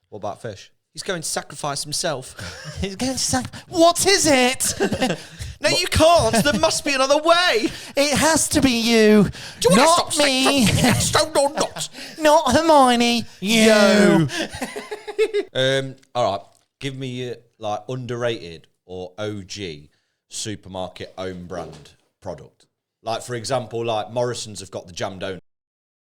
What about fish? He's going to sacrifice himself. He's going to what is it? No, you can't. There must be another way. It has to be you. Do you not want to stop me. stone or not? Not Hermione. You. All right. Give me like underrated or OG supermarket own brand product. Like, for example, like Morrison's have got the jam donut.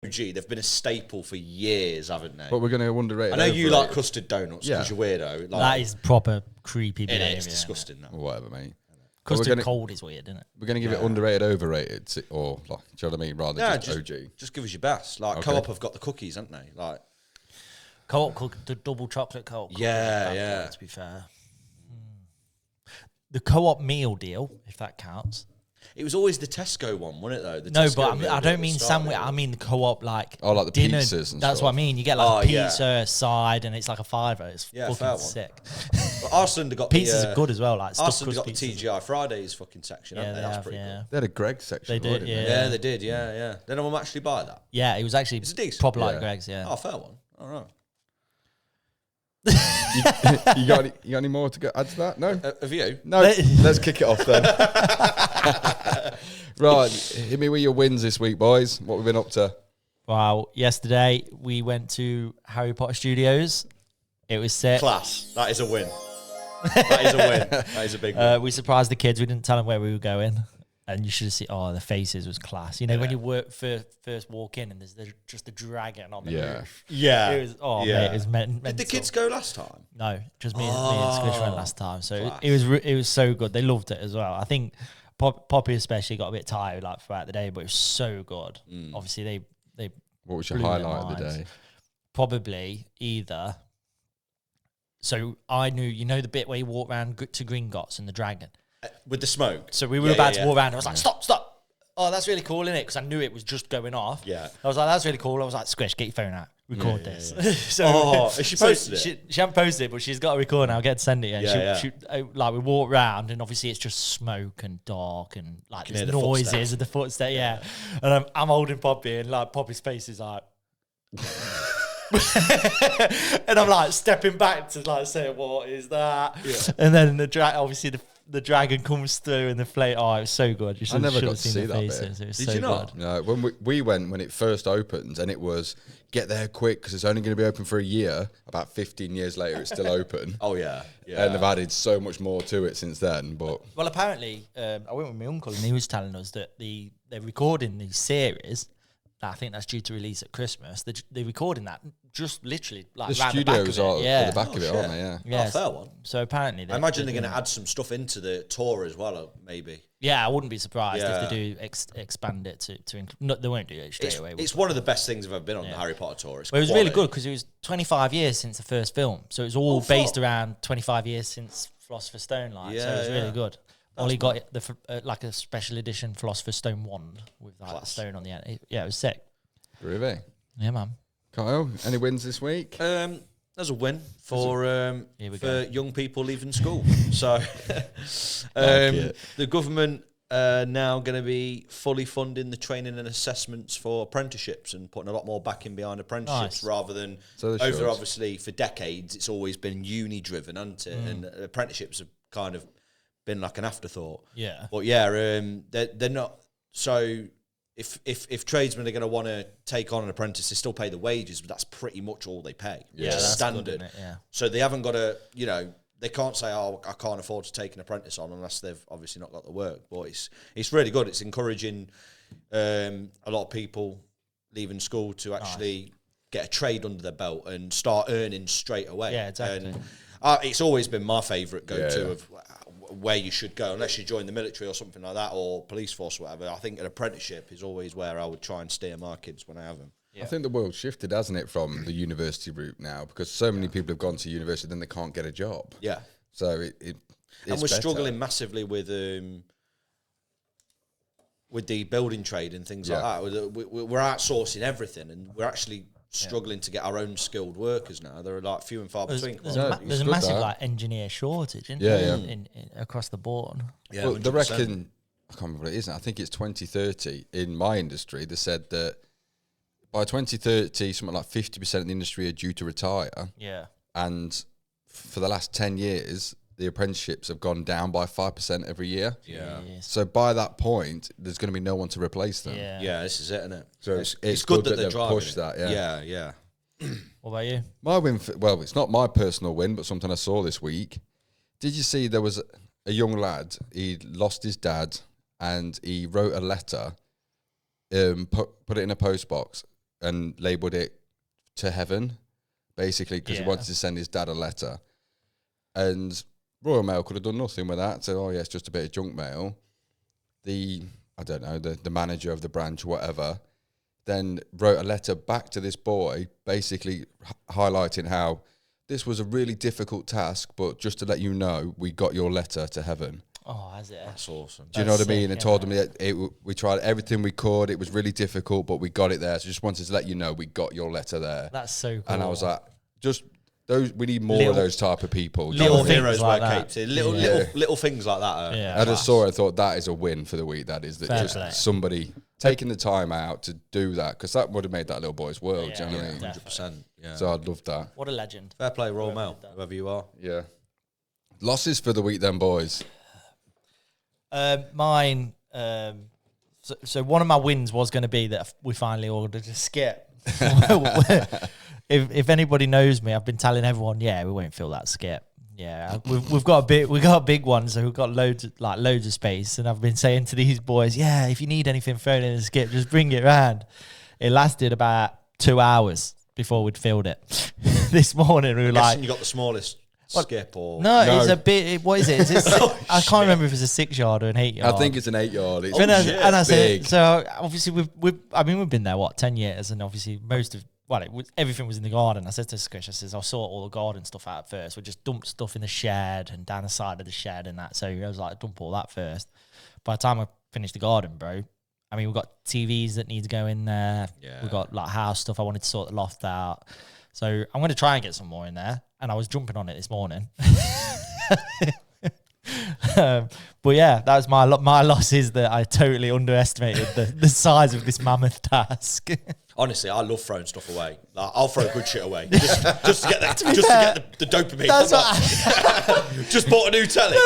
OG, they've been a staple for years, haven't they? But we're going to underrate. I know you like custard donuts because you're weirdo. Like, that is proper creepy behaviour. It's disgusting. That. Whatever, mate. Custard cold is weird, isn't it? We're going to give it underrated, overrated, or like, do you know what I mean? Rather than just OG. Just give us your best. Like Co-op have got the cookies, haven't they? Like Co-op, the double chocolate Co-op. Yeah. To be fair, the Co-op meal deal, if that counts. It was always the Tesco one, wasn't it? Though the no, Tesco but I don't mean sandwich. I mean the Co-op like. Oh, like the dinner. pizzas and That's stuff. what I mean. You get like a pizza side, and it's like a $5. It's fucking sick. But Arsenal got pizzas are good as well. Like Arsenal got the pizzas. TGI Fridays fucking section, haven't they? That's pretty cool. They had a Greg section. They did, Yeah, they did. Yeah. Did anyone actually buy that? Yeah, it was actually proper like Greg's. Yeah. Oh, fair one. All right. you got any more to add to that? No. Have you? No. Let's kick it off then. Right, hit me with your wins this week, boys. What we've been up to? Wow, yesterday we went to Harry Potter Studios. It was sick. Class. That is a win. That is a win. That is a big win. We surprised the kids. We didn't tell them where we were going. And you should have seen, the faces was class. You know, when you first walk in and there's just the dragon on the roof. Yeah. It was, mate, it was mental. Did the kids go last time? No, just me and Squish went last time. So it was so good. They loved it as well. I think Poppy especially got a bit tired like throughout the day, but it was so good. Obviously, they What was your highlight of the day? Probably either. So I knew, you know, the bit where you walk around to Gringotts and the dragon. With the smoke. So we were about to walk around. I was like, stop. Oh, that's really cool, isn't it? Because I knew it was just going off. Yeah. I was like, that's really cool. I was like, Squish, get your phone out. Record this. Has she posted it? She hasn't posted it, but she's got a record now. I'll get to send it. She, like, we walk around, and obviously it's just smoke and dark, and like there's noises of the footsteps. Yeah. And I'm holding Poppy, and like Poppy's face is like... and I'm like stepping back to like say, what is that? Yeah. And then the dragon comes through and the flame. Oh, it was so good. I never got to see that bit. It was Did so you not? good. No, when we went when it first opened, and it was get there quick because it's only going to be open for a year. About 15 years later, it's still open. Oh yeah. And they've added so much more to it since then. But well, apparently, I went with my uncle and he was telling us that they're recording these series. I think that's due to release at Christmas. They're recording that just literally like the around studios the back of it. are the back of it, aren't they? Yeah. Yeah. Fair one. So apparently, I imagine they're going to add some stuff into the tour as well, maybe. Yeah, I wouldn't be surprised if they do expand it to no, they won't do it straight away. It's one of the best things I've ever been on the Harry Potter tour. It was really good because it was 25 years since the first film, so it was all based around 25 years since Philosopher's Stone. So it was really good. Ollie got like a special edition Philosopher's Stone wand with like a stone on the end. It was sick. Really? Yeah, man. Kyle, any wins this week? There's a win for young people leaving school. So the government now going to be fully funding the training and assessments for apprenticeships and putting a lot more backing behind apprenticeships rather than obviously for decades it's always been uni driven, hasn't it? And apprenticeships have kind of been like an afterthought. Yeah. But they're not so. If tradesmen are going to want to take on an apprentice, they still pay the wages, but that's pretty much all they pay. Yeah, that's standard. Good, isn't it? Yeah. So they haven't got to, they can't say, oh, I can't afford to take an apprentice on unless they've obviously not got the work. But it's really good. It's encouraging a lot of people leaving school to actually get a trade under their belt and start earning straight away. Yeah, exactly. And it's always been my favourite go-to of where you should go, unless you join the military or something like that, or police force or whatever. I think an apprenticeship is always where I would try and steer my kids when I have them. Yeah. I think the world shifted, hasn't it, from the university route now, because so many people have gone to university then they can't get a job. Yeah. So it's and we're struggling massively with the building trade and things like that. We're outsourcing everything, and we're actually struggling to get our own skilled workers now. There are like few and far between. There's a massive like engineer shortage, isn't there? In across the board. Yeah, well, they reckon, I can't remember what it is. I think it's 2030 in my industry. They said that by 2030, something like 50% of the industry are due to retire. Yeah. and for the last 10 years, the apprenticeships have gone down by 5% every year. Yeah. So by that point, there's going to be no one to replace them. Yeah, this is it, isn't it? So it's good that they've pushed that. Yeah, yeah. What about you? My win, well, it's not my personal win, but something I saw this week. Did you see there was a young lad, he lost his dad, and he wrote a letter, put it in a post box and labelled it to heaven, basically, because he wanted to send his dad a letter. And Royal Mail could have done nothing with that, said, oh yeah, it's just a bit of junk mail. The manager of the branch, whatever, then wrote a letter back to this boy, basically highlighting how this was a really difficult task, but just to let you know, we got your letter to heaven. Oh, has it? That's awesome. Do you know what I mean? And told him that we tried everything we could. It was really difficult, but we got it there. So just wanted to let you know we got your letter there. That's so cool. And I was like, just those. We need more of those type of people. Little heroes like wear that. capes. Little things like that. I just saw it and thought that is a win for the week. That is that Fair just play. somebody taking the time out to do that, because that would have made that little boy's world. Do you know what I mean? 100%. Yeah. So I'd love that. What a legend. Fair play, Royal Mail, whoever you are. Yeah. Losses for the week then, boys. Mine. So one of my wins was going to be that we finally ordered a skip. If anybody knows me, I've been telling everyone, we won't fill that skip. Yeah, we've got a big one, so we've got loads of space. And I've been saying to these boys, if you need anything thrown in the skip, just bring it round. It lasted about 2 hours before we'd filled it. This morning we were like, you got the smallest skip or no, it's a bit. What is it? I can't remember if it's a 6 yard or an 8 yard. I think it's an 8 yard. It's I said, big. so obviously we've been there 10 years, and obviously everything was in the garden. I said to Squish, I'll sort all the garden stuff out first. We just dumped stuff in the shed and down the side of the shed and that. So I was like, dump all that first. By the time I finished the garden, bro, I mean, we've got TVs that need to go in there. Yeah. We've got house stuff. I wanted to sort the loft out. So I'm going to try and get some more in there. And I was jumping on it this morning. But yeah, that was my loss, is that I totally underestimated the size of this mammoth task. Honestly, I love throwing stuff away. Like, I'll throw good shit away just to get the dopamine. Just bought a new telly.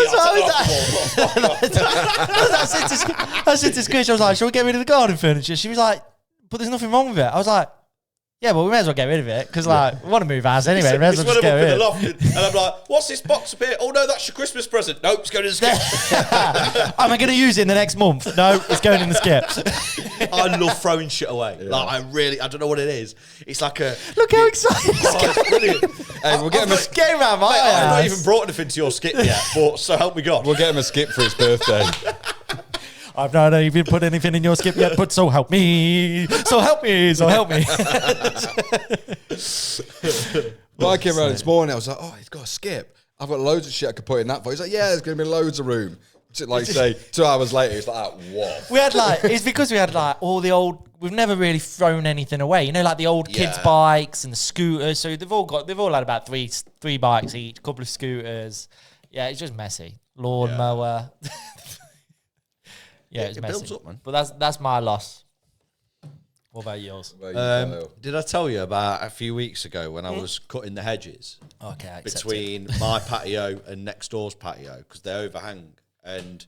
I said to Squish, I was like, shall we get rid of the garden furniture? She was like, but there's nothing wrong with it. I was like, yeah, but we may as well get rid of it, because we want to move house anyway. We may as well just get rid of it. And I'm like, what's this box up here? Oh no, that's your Christmas present. Nope, it's going in the skip. Am I going to use it in the next month? No, it's going in the skip. I love throwing shit away. Yeah. Like, I don't know what it is. It's like a... Look how excited it's brilliant. Hey, we'll get him a skip. Around my house. I've not even brought anything to your skip yet, but so help me God. We'll get him a skip for his birthday. I've not even put anything in your skip yet, but so help me. So help me. So help me. Well, I came around this morning, I was like, oh, he's got a skip. I've got loads of shit I could put in that for. He's like, yeah, there's going to be loads of room. Like, say, 2 hours later, it's like, what? We had it's because we had all the old, we've never really thrown anything away. You know, like the old kids' bikes and the scooters. So they've all had about three bikes each, a couple of scooters. Yeah, it's just messy. Lawn mower. Yeah, it's messy. Builds up, man. But that's my loss. What about yours? Did I tell you about a few weeks ago when I was cutting the hedges between my patio and next door's patio, because they overhang, and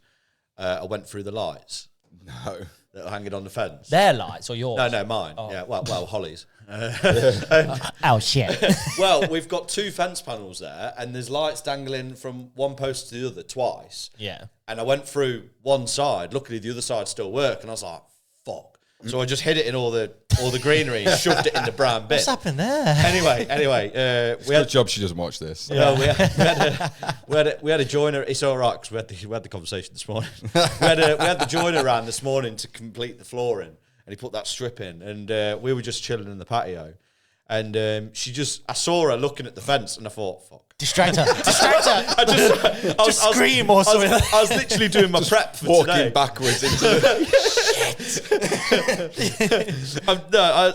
I went through the lights that are hanging on the fence. Their lights or yours? No, mine. Oh. Yeah, well, Holly's. Oh shit! Well, we've got 2 fence panels there, and there's lights dangling from one post to the other twice. Yeah. And I went through one side. Luckily, the other side still worked, and I was like, "Fuck!" So I just hid it in all the greenery, shoved it in the brown bin. What's happened there? Anyway, we had good job she doesn't watch this. Yeah. No, we had a joiner. It's all right, because we had the conversation this morning. we had the joiner around this morning to complete the flooring, and he put that strip in, and we were just chilling in the patio, and I saw her looking at the fence, and I thought, fuck. Distract her. I just scream or something. I was literally doing my prep for walking today. Backwards into the...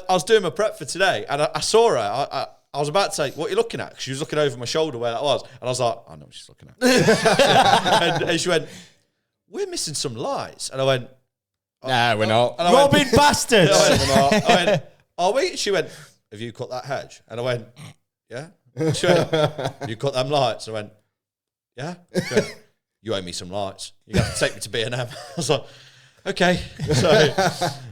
I was doing my prep for today, and I saw her. I was about to say, what are you looking at? 'Cause she was looking over my shoulder where that was. And I was like, I know what she's looking at. and she went, we're missing some lights. And I went, nah, we're not. Robbing bastards. I went, are we? She went, have you cut that hedge? And I went, yeah. She went, you cut them lights? I went, yeah. She went, you owe me some lights. You have to take me to B&M. I was like, okay.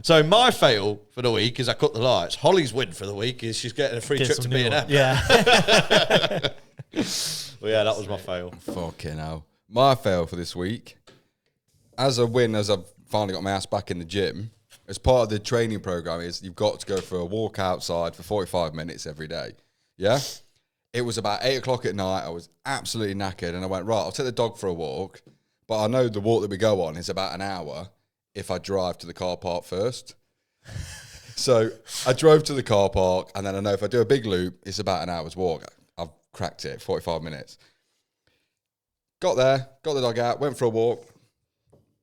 So my fail for the week is I cut the lights. Holly's win for the week is she's getting a free trip to B&M. Yeah. Well, yeah, that was my fail. Fucking hell. My fail for this week, as a win, as I've finally got my ass back in the gym, as part of the training program is you've got to go for a walk outside for 45 minutes every day. Yeah? It was about 8 o'clock at night. I was absolutely knackered. And I went, right, I'll take the dog for a walk. But I know the walk that we go on is about an hour if I drive to the car park first. So I drove to the car park, and then I know if I do a big loop, it's about an hour's walk. I've cracked it, 45 minutes. Got there, got the dog out, went for a walk.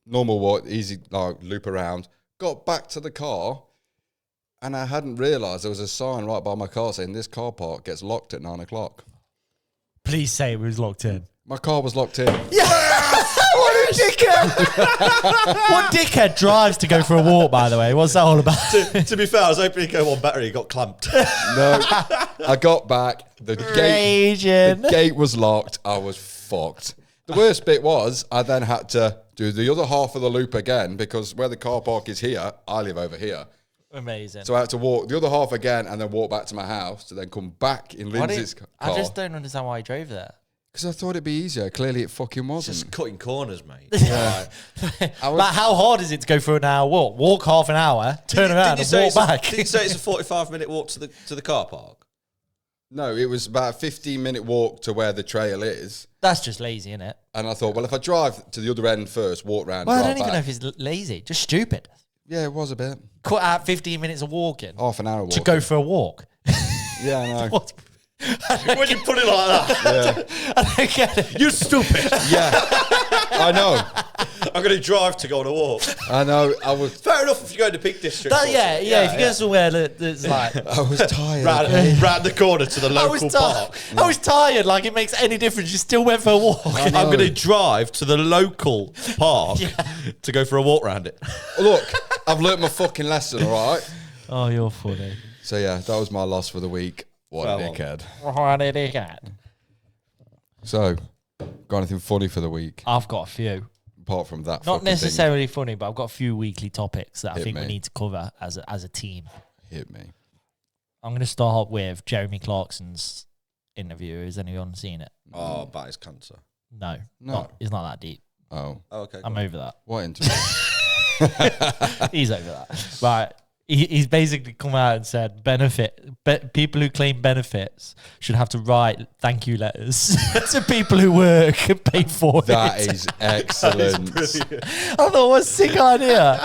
Normal walk, easy loop around. Got back to the car, and I hadn't realised there was a sign right by my car saying this car park gets locked at 9 o'clock. Please say it was locked in. My car was locked in. What a dickhead! What dickhead drives to go for a walk, by the way? What's that all about? To be fair, I was hoping he'd go on battery. He got clamped. No, I got back. The gate was locked. I was fucked. The worst bit was I then had to do the other half of the loop again because where the car park is here, I live over here. Amazing. So I had to walk the other half again and then walk back to my house to then come back in Lindsay's car. I just don't understand why he drove there. Because I thought it'd be easier. Clearly it fucking wasn't. Just cutting corners, mate. Yeah. Like, how hard is it to go for an hour walk? Walk half an hour, turn around and walk back. Did you say it's a 45-minute walk to the car park? No, it was about a 15-minute walk to where the trail is. That's just lazy, isn't it? And I thought, well, if I drive to the other end first, walk round, Well, I drive don't even back. know if it's lazy. Just stupid. Yeah, it was a bit. Cut out 15 minutes of walking Half an hour walk. to go for a walk. Yeah, I know. What? When you put it like that, Yeah. I don't get it. you're stupid. Yeah. I know. I'm going to drive to go on a walk. I know. I was Fair enough if you go to Peak District. Yeah. If you go somewhere that's like... I was tired. round the corner to the local park. I was tired. Like, it makes any difference. You still went for a walk. I know. I'm going to drive to the local park to go for a walk round it. Look, I've learnt my fucking lesson, all right? Oh, you're funny. So, yeah, that was my loss for the week. What a dickhead. What a dickhead. So, got anything funny for the week? I've got a few. Apart from that Not fucking necessarily funny, but I've got a few weekly topics that I Hit think we me. need to cover as a team. thing. Hit me. I'm going to start with Jeremy Clarkson's interview. Has anyone seen it? Oh, about his cancer. No. No. It's not that deep. Oh. Okay. I'm over that. What interview? He's over that. Right. He's basically come out and said people who claim benefits should have to write thank you letters to people who work and pay for That it. is excellent. I thought, what a sick idea.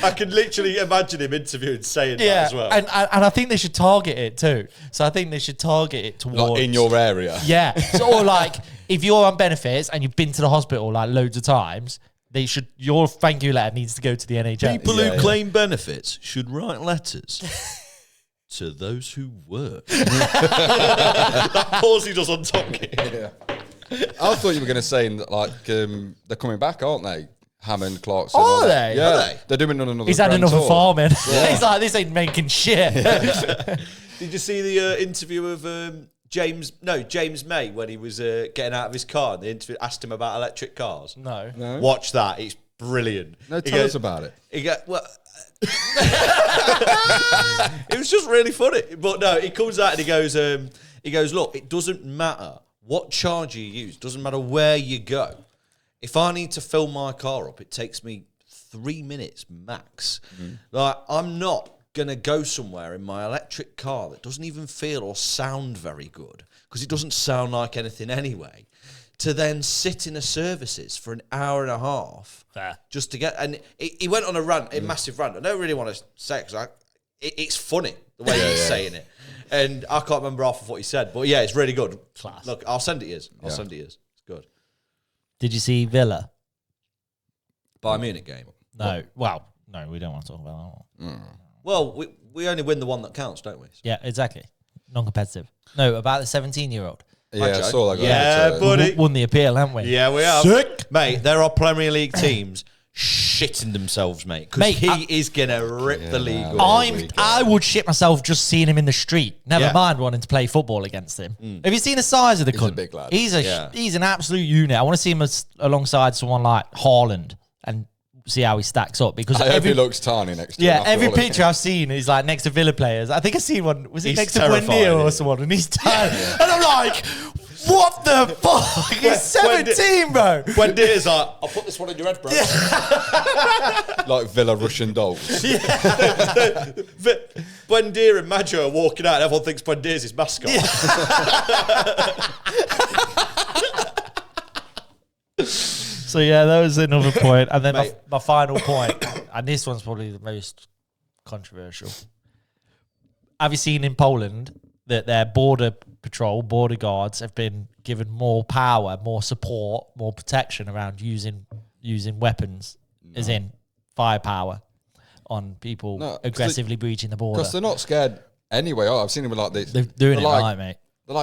I can literally imagine him interviewing saying that as well. And I think they should target it too. So I think they should target it towards... Like in your area. Yeah. So, or like, if you're on benefits and you've been to the hospital like loads of times... Your thank you letter needs to go to the NHS. People who claim benefits should write letters to those who work. That pause he does on talking. Yeah. I thought you were going to say that, like, they're coming back, aren't they? Hammond, Clarkson. all Are that. they? Yeah. Are they? They're doing another He's had grand enough of tour. farming. He's like, this ain't making shit. Did you see the interview of James May when he was getting out of his car and the interview asked him about electric cars? No. Watch that. It's brilliant. No, tell us about it. He goes, well, it was just really funny. But no, he comes out and he goes, look, it doesn't matter what charger you use. Doesn't matter where you go. If I need to fill my car up, it takes me 3 minutes max. Like, I'm not going to go somewhere in my electric car that doesn't even feel or sound very good because it doesn't sound like anything anyway, to then sit in a services for an hour and a half just to get... And he went on a rant, a massive rant. I don't really want to say it because it's funny the way he's saying it. And I can't remember half of what he said, but yeah, it's really good. Class. Look, I'll send it to you. I'll send it to you. It's good. Did you see Villa? Bayern Munich game. No. Well, no, we don't want to talk about that one. Well, we only win the one that counts, don't we? Yeah, exactly. Non-competitive. No, about the 17-year-old. Yeah, I saw that. Yeah, buddy. Won the appeal, haven't we? Yeah, we have. Sick. Mate, there are Premier League teams shitting themselves, mate. Because he is going to rip the league up. I would shit myself just seeing him in the street. Never mind wanting to play football against him. Have you seen the size of the cunt? He's a big lad. He's an absolute unit. I want to see him alongside someone like Haaland and see how he stacks up. Because I hope he looks tiny next to him. Yeah, every picture I've seen is like next to Villa players. I think I seen one. Was it next to Buendia or someone? And he's tiny. And I'm like, what the fuck? He's 17, bro. Buendia's like, I'll put this one in your head, bro. Like Villa Russian dolls. Buendia and Maggio are walking out and everyone thinks Buendia's his mascot. So yeah, that was another point. And then my final point, and this one's probably the most controversial. Have you seen in Poland that their border guards have been given more power, more support, more protection around using weapons, as in firepower, on people aggressively breaching the border? Because they're not scared anyway. I've seen them with like this. They're doing it right, mate. They're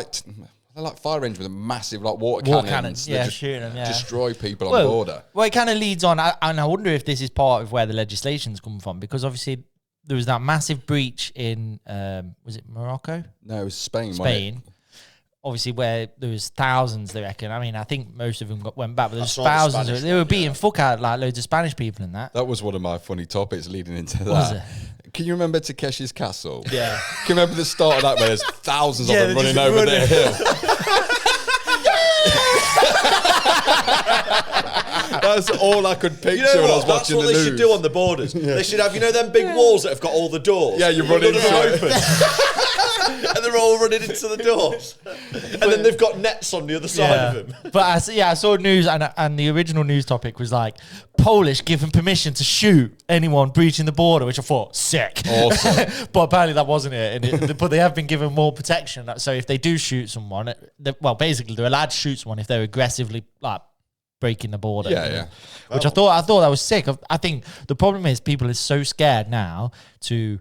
like fire engines with a massive like water cannons. Yeah, shooting them, yeah. Destroy people on the border. Well, it kind of leads on, and I wonder if this is part of where the legislation's come from, because obviously there was that massive breach in, was it Morocco? No, it was Spain. Spain. Obviously, where there was thousands, they reckon. I mean, I think most of them went back, but there's thousands. They were beating fuck out like loads of Spanish people in that. That was one of my funny topics leading into that. Was it? Can you remember Takeshi's Castle? Yeah. Can you remember the start of that where there's thousands of them running over the hill? That's all I could picture when I was watching the news. That's what they should do on the borders. They should have, them big walls that have got all the doors. Yeah, you're running open. And they're all running into the doors. And then they've got nets on the other side of them. But I saw news, and the original news topic was like, Polish given permission to shoot anyone breaching the border, which I thought, sick. Awesome. But apparently that wasn't it. But they have been given more protection. So if they do shoot someone, basically they're allowed to shoot someone if they're aggressively like breaking the border. Yeah. Which I thought that was sick. I think the problem is people are so scared now to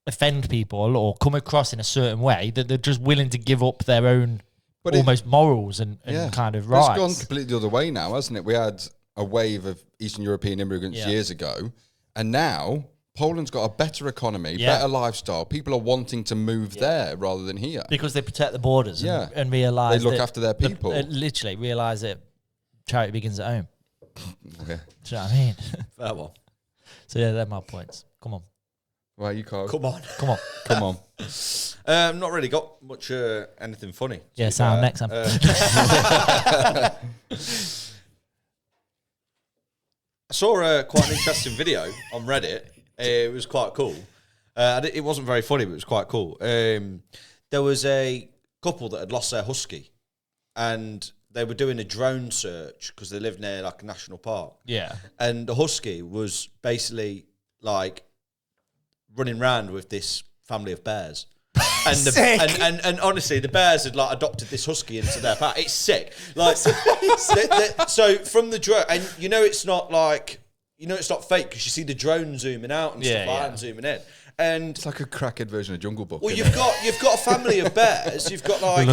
offend people or come across in a certain way that they're just willing to give up their own almost morals and kind of rights. It's gone completely the other way now, hasn't it? We had a wave of Eastern European immigrants years ago, and now Poland's got a better economy, better lifestyle. People are wanting to move there rather than here. Because they protect the borders and realise they look after their people. Literally realise that charity begins at home. Okay. Do you know what I mean? Fair one. So yeah, they're my points. Come on. Right, you can't. Come on. Come on. Not really got much anything funny. Yeah, Sam, next time. I saw quite an interesting video on Reddit. It was quite cool. It wasn't very funny, but it was quite cool. There was a couple that had lost their husky, and they were doing a drone search because they lived near like a national park. Yeah. And the husky was basically like running around with this family of bears. And and honestly, the bears had like adopted this husky into their pack. It's sick. Like so from the drone, and it's not like it's not fake because you see the drone zooming out and stuff like that and zooming in. And it's like a crackhead version of Jungle Book. Well, you've got a family of bears. You've got like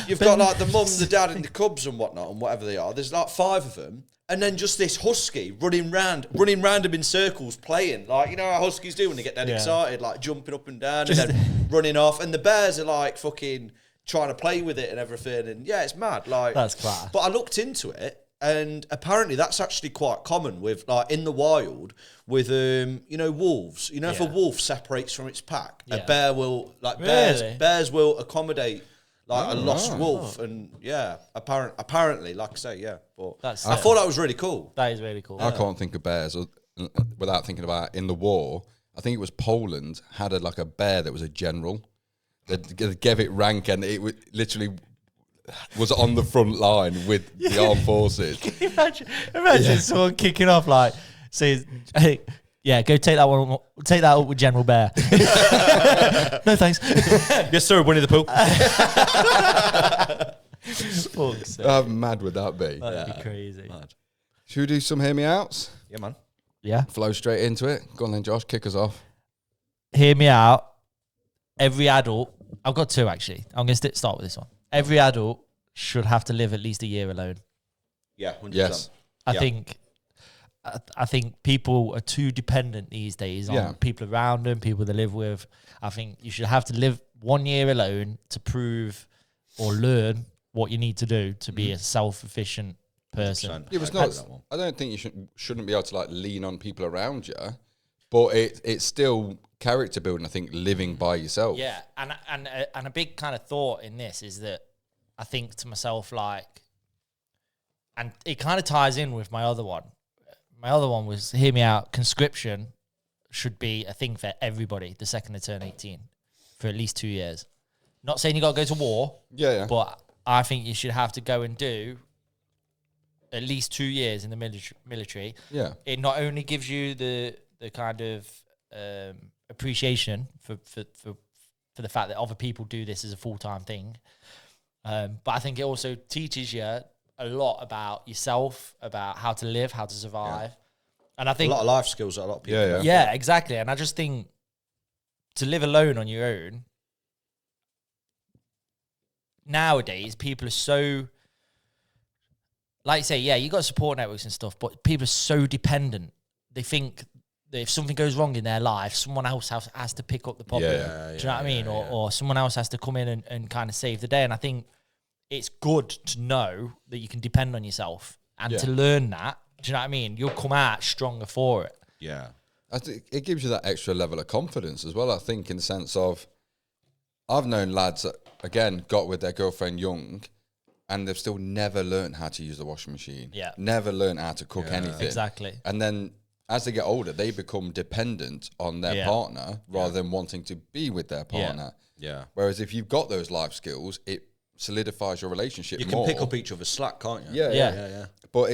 you've got like the mum, the dad, and the cubs and whatnot, and whatever they are. There's like 5 of them. And then just this husky running round them in circles, playing. Like, how huskies do when they get that excited, like jumping up and down and then running off. And the bears are like fucking trying to play with it and everything. And yeah, it's mad. Like, that's class. But I looked into it, and apparently that's actually quite common with like in the wild with wolves. If a wolf separates from its pack, a bear will bears will accommodate like a lost wolf, and apparently, like I say, but I thought that was really cool. That is really cool. I can't think of bears without thinking about in the war. I think it was Poland had a bear that was a general that gave it rank, and it literally was on the front line with the armed forces. Can you imagine someone kicking off like says, "Hey, yeah, go take that one. Take that up with General Bear." No thanks. Yes, sir. Winnie the Pooh. How mad would that be? That'd be crazy. Mad. Should we do some hear me outs? Yeah, man. Yeah. Flow straight into it. Go on then, Josh. Kick us off. Hear me out. Every adult. I've got 2 actually. I'm going to start with this one. Every adult should have to live at least a year alone. Yeah. 100%. Yes. I think I think people are too dependent these days on people around them, people they live with. I think you should have to live 1 year alone to prove or learn what you need to do to be a self-efficient person. Yeah, I don't think you shouldn't be able to like lean on people around you, but it's still character building. I think living by yourself. Yeah, and a big kind of thought in this is that I think to myself like, and it kind of ties in with my other one. My other one was, hear me out, conscription should be a thing for everybody the second they turn 18 for at least 2 years. Not saying you got to go to war, but I think you should have to go and do at least 2 years in the military. Yeah. It not only gives you the kind of appreciation for the fact that other people do this as a full-time thing, but I think it also teaches you a lot about yourself, about how to live, how to survive. And I think a lot of life skills that a lot of people have. Yeah, exactly. And I just think to live alone on your own, nowadays people are so, like you say, you got support networks and stuff, but people are so dependent. They think that if something goes wrong in their life, someone else has to pick up the problem. Do you know what I mean? Or someone else has to come in and kind of save the day. And I think it's good to know that you can depend on yourself and to learn that. Do you know what I mean? You'll come out stronger for it. Yeah. I think it gives you that extra level of confidence as well, I think, in the sense of, I've known lads that, again, got with their girlfriend young and they've still never learned how to use the washing machine. Yeah. Never learned how to cook anything. Exactly. And then as they get older, they become dependent on their partner rather than wanting to be with their partner. Yeah. Whereas if you've got those life skills, it solidifies your relationship You more. can pick up each other's slack, can't you? Yeah. But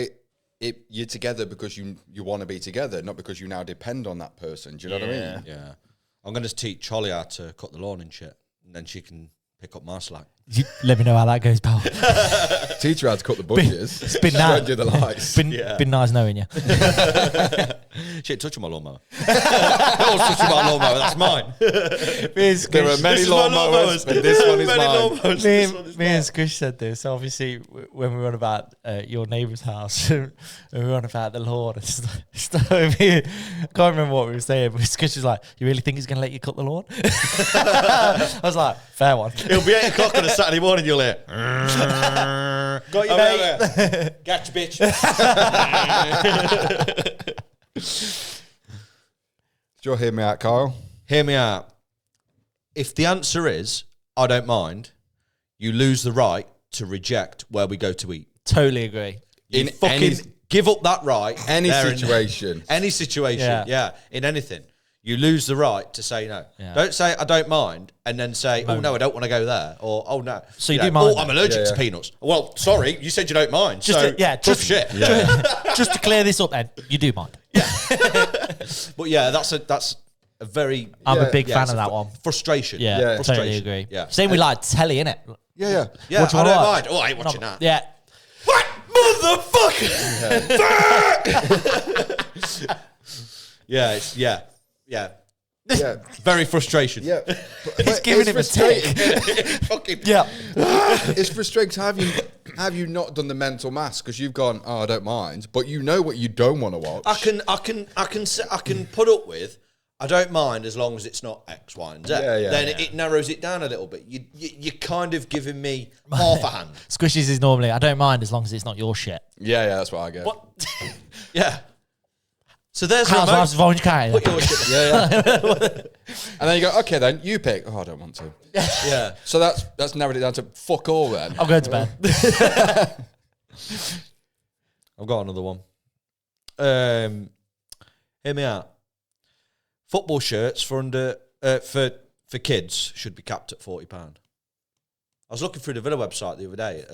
you're together because you want to be together, not because you now depend on that person. Do you know what I mean? Yeah. I'm going to teach Holly how to cut the lawn and shit, and then she can pick up my slack. Let me know how that goes, pal. Teach her how to cut the bushes. It's been nice. Do the lights. Been nice knowing you. She ain't touching my lawnmower. No one's touching my lawnmower. That's mine. There are many lawnmowers, but this one is mine. Me and Squish said this. Obviously, when we were on about your neighbour's house, and we were on about the lawn and stuff. I can't remember what we were saying, but Squish was like, "You really think he's going to let you cut the lawn?" I was like, "Fair one." It'll be 8 o'clock on a Saturday morning. You'll hear. Got you, mate. Gotcha, bitch. Do you hear me out, Kyle? Hear me out. If the answer is, I don't mind, you lose the right to reject where we go to eat. Totally agree. You fucking give up that right. Any situation. Any situation, yeah. In anything. You lose the right to say no. Yeah. Don't say, I don't mind, and then say, oh, no, I don't want to go there. Or, oh, no. So you do mind. Oh, I'm allergic to peanuts. Well, sorry, you said you don't mind. Just to clear this up, then, you do mind. Yeah. But yeah, that's a very... I'm a big fan of that one. Frustration. Yeah, frustration. Totally agree. Yeah. Same with like telly, innit? Yeah. Yeah, I don't mind. Oh, I ain't watching that. Yeah. What? Motherfucker! Yeah. Very frustration. Yeah. He's giving him a take. Fucking It's frustrating to have you not done the mental maths because you've gone, oh, I don't mind, but you know what you don't want to watch. I can put up with. I don't mind as long as it's not X, Y, and Z. Then it narrows it down a little bit. You're kind of giving me half a hand. Squishies is normally, I don't mind as long as it's not your shit. Yeah, that's what I get. What? Yeah. So there's Housewives of Orange County. Put your shit. And then you go, okay, then you pick. Oh, I don't want to. Yeah. So that's narrowed it down to fuck all then. I'm going to bed. I've got another one. Hear me out. Football shirts for kids should be capped at £40. I was looking through the Villa website the other day